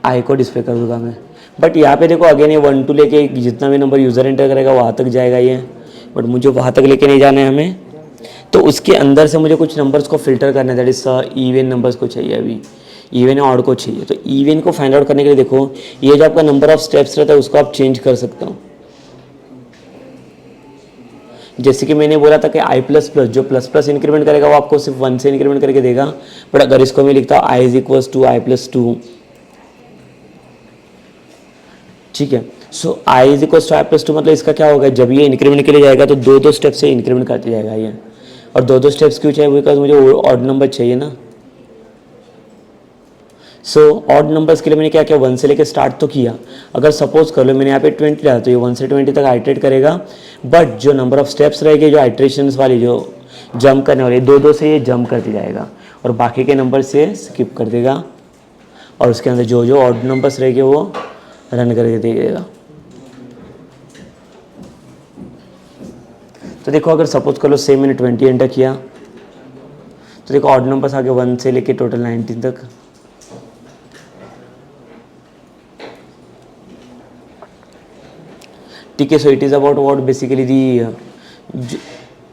आई को डिस्प्ले कर दूँगा मैं। बट यहाँ पे देखो अगेन ये 1 to लेके जितना भी नंबर यूज़र एंटर करेगा वहाँ तक जाएगा ये, बट मुझे वहाँ तक लेके नहीं जाना है हमें। तो उसके अंदर से मुझे कुछ नंबर्स को फिल्टर करना है, दैट इज इवन नंबर्स को चाहिए, अभी इवन या ऑड को चाहिए। तो इवन को फाइंड आउट करने के लिए देखो ये जो आपका नंबर ऑफ स्टेप्स रहता है उसको आप चेंज कर सकते हो। जैसे कि मैंने बोला था कि आई प्लस प्लस जो प्लस प्लस इंक्रीमेंट करेगा वो आपको सिर्फ 1 से इंक्रीमेंट करके देगा। बट अगर इसको मैं लिखता हूँ i is equals to i plus 2, ठीक है। सो i is equals to i plus 2 मतलब इसका क्या होगा, जब ये इंक्रीमेंट के लिए जाएगा तो 2-2 स्टेप से इंक्रीमेंट करते जाएगा ये। और 2-2 स्टेप्स क्यों चाहिए, बिकॉज मुझे ऑड नंबर चाहिए ना। सो ऑड नंबर्स के लिए मैंने क्या किया, 1 से लेकर स्टार्ट तो किया। अगर सपोज कर लो मैंने यहाँ पे 20 डाला तो ये 1 से 20 तक आइटरेट करेगा। बट जो नंबर ऑफ स्टेप्स रहेंगे, जो आइटरेशंस वाली जो जंप करने वाली 2-2 से ये जंप करते जाएगा और बाकी के नंबर से स्किप कर देगा। और उसके अंदर जो जो ऑड नंबर्स रहेंगे वो रन करके देगा। तो देखो अगर सपोज कर लो सेम मैंने 20 एंटर किया तो देखो ऑड नंबर्स आगे 1 से लेके टोटल 19 तक। ठीक है, so it is about what basically the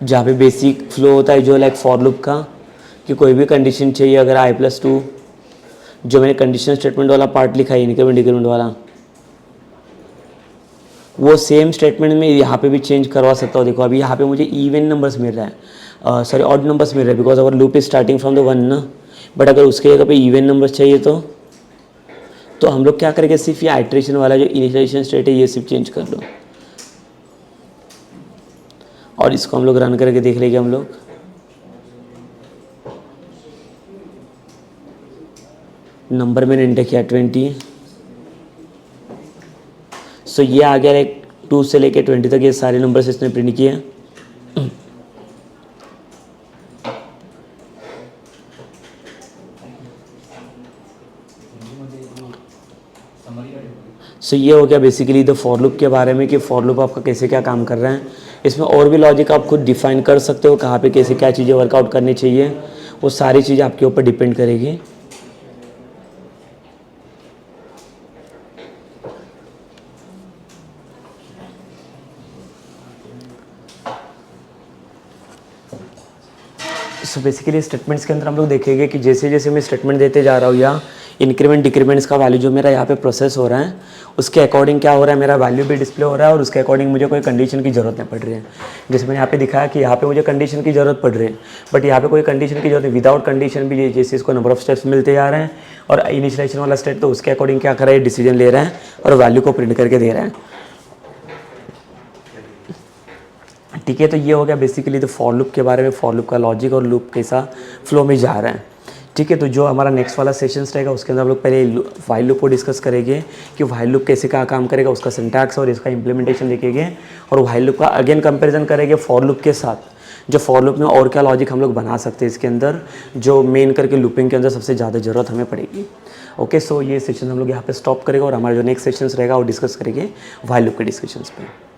जहाँ पे बेसिक फ्लो होता है जो लाइक फॉर लूप का, कि कोई भी कंडीशन चाहिए अगर आई प्लस 2 जो मैंने कंडीशन स्टेटमेंट वाला पार्ट लिखा है इंक्रीमेंट डिक्रीमेंट वाला, वो सेम स्टेटमेंट में यहाँ पे भी चेंज करवा सकता हूँ। देखो अभी यहाँ पे मुझे इवन नंबर्स मिल रहा है, सॉरी ऑड नंबर्स मिल रहा है because our loop is starting from the 1 ना। बट अगर उसके जगह पे इवन नंबर्स चाहिए तो हम लोग क्या करेंगे, सिर्फ ये आइट्रेशन वाला जो इनिशियलाइजेशन स्टेट है ये सिर्फ चेंज कर लो। और इसको हम लोग रन करके देख लेंगे हम लोग। नंबर मैंने एंटर किया 20। सो ये आ गया एक 2 से लेके 20 तक ये सारे नंबर्स इसने प्रिंट किए। सो ये हो गया बेसिकली द फॉर लूप के बारे में, कि फॉर लूप आपका कैसे क्या काम कर रहा है। इसमें और भी लॉजिक आप खुद डिफाइन कर सकते हो, कहाँ पे कैसे क्या चीज़ें वर्कआउट करनी चाहिए, वो सारी चीज़ें आपके ऊपर डिपेंड करेगी। सो बेसिकली स्टेटमेंट्स के अंदर हम लोग देखेंगे कि जैसे जैसे मैं स्टेटमेंट देते जा रहा हूँ या इंक्रीमेंट डिक्रीमेंट्स का वैल्यू जो मेरा यहाँ पे प्रोसेस हो रहा है उसके अकॉर्डिंग क्या हो रहा है, मेरा वैल्यू भी डिस्प्ले हो रहा है और उसके अकॉर्डिंग मुझे कोई कंडीशन की ज़रूरत नहीं पड़ रही है। जैसे मैंने यहाँ पे दिखाया कि यहाँ पे मुझे कंडीशन की ज़रूरत पड़ रही है, बट यहाँ पे कोई कंडीशन की जरूरत नहीं, विदाउट कंडीशन भी जैसे इसको नंबर ऑफ स्टेप्स मिलते जा रहे हैं। और इनिशियलाइजेशन वाला स्टेट तो उसके अकॉर्डिंग क्या कर रहा है, डिसीजन ले रहा है और वैल्यू को प्रिंट करके दे रहा है। ठीक है, तो ये हो गया बेसिकली तो फॉर लूप के बारे में, फॉर लूप का लॉजिक और लूप कैसा फ्लो में जा रहा है। ठीक है, तो जो हमारा नेक्स्ट वाला सेशंस रहेगा उसके अंदर हम लोग पहले व्हाइल लूप को डिस्कस करेंगे कि व्हाइल लूप कैसे क्या काम करेगा, उसका सिंटैक्स और इसका इंप्लीमेंटेशन देखेंगे, और व्हाइल लूप का अगेन कंपैरिजन करेंगे फॉर लूप के साथ, जो फॉर लूप में और क्या लॉजिक हम लोग बना सकते हैं इसके अंदर, जो मेन करके लूपिंग के अंदर सबसे ज़्यादा ज़रूरत हमें पड़ेगी। ओके, सो ये सेशन हम लोग यहाँ पे स्टॉप करेंगे और हमारा जो नेक्स्ट सेशंस रहेगा वो डिस्कस करेंगे व्हाइल लूप के डिस्कशंस पे।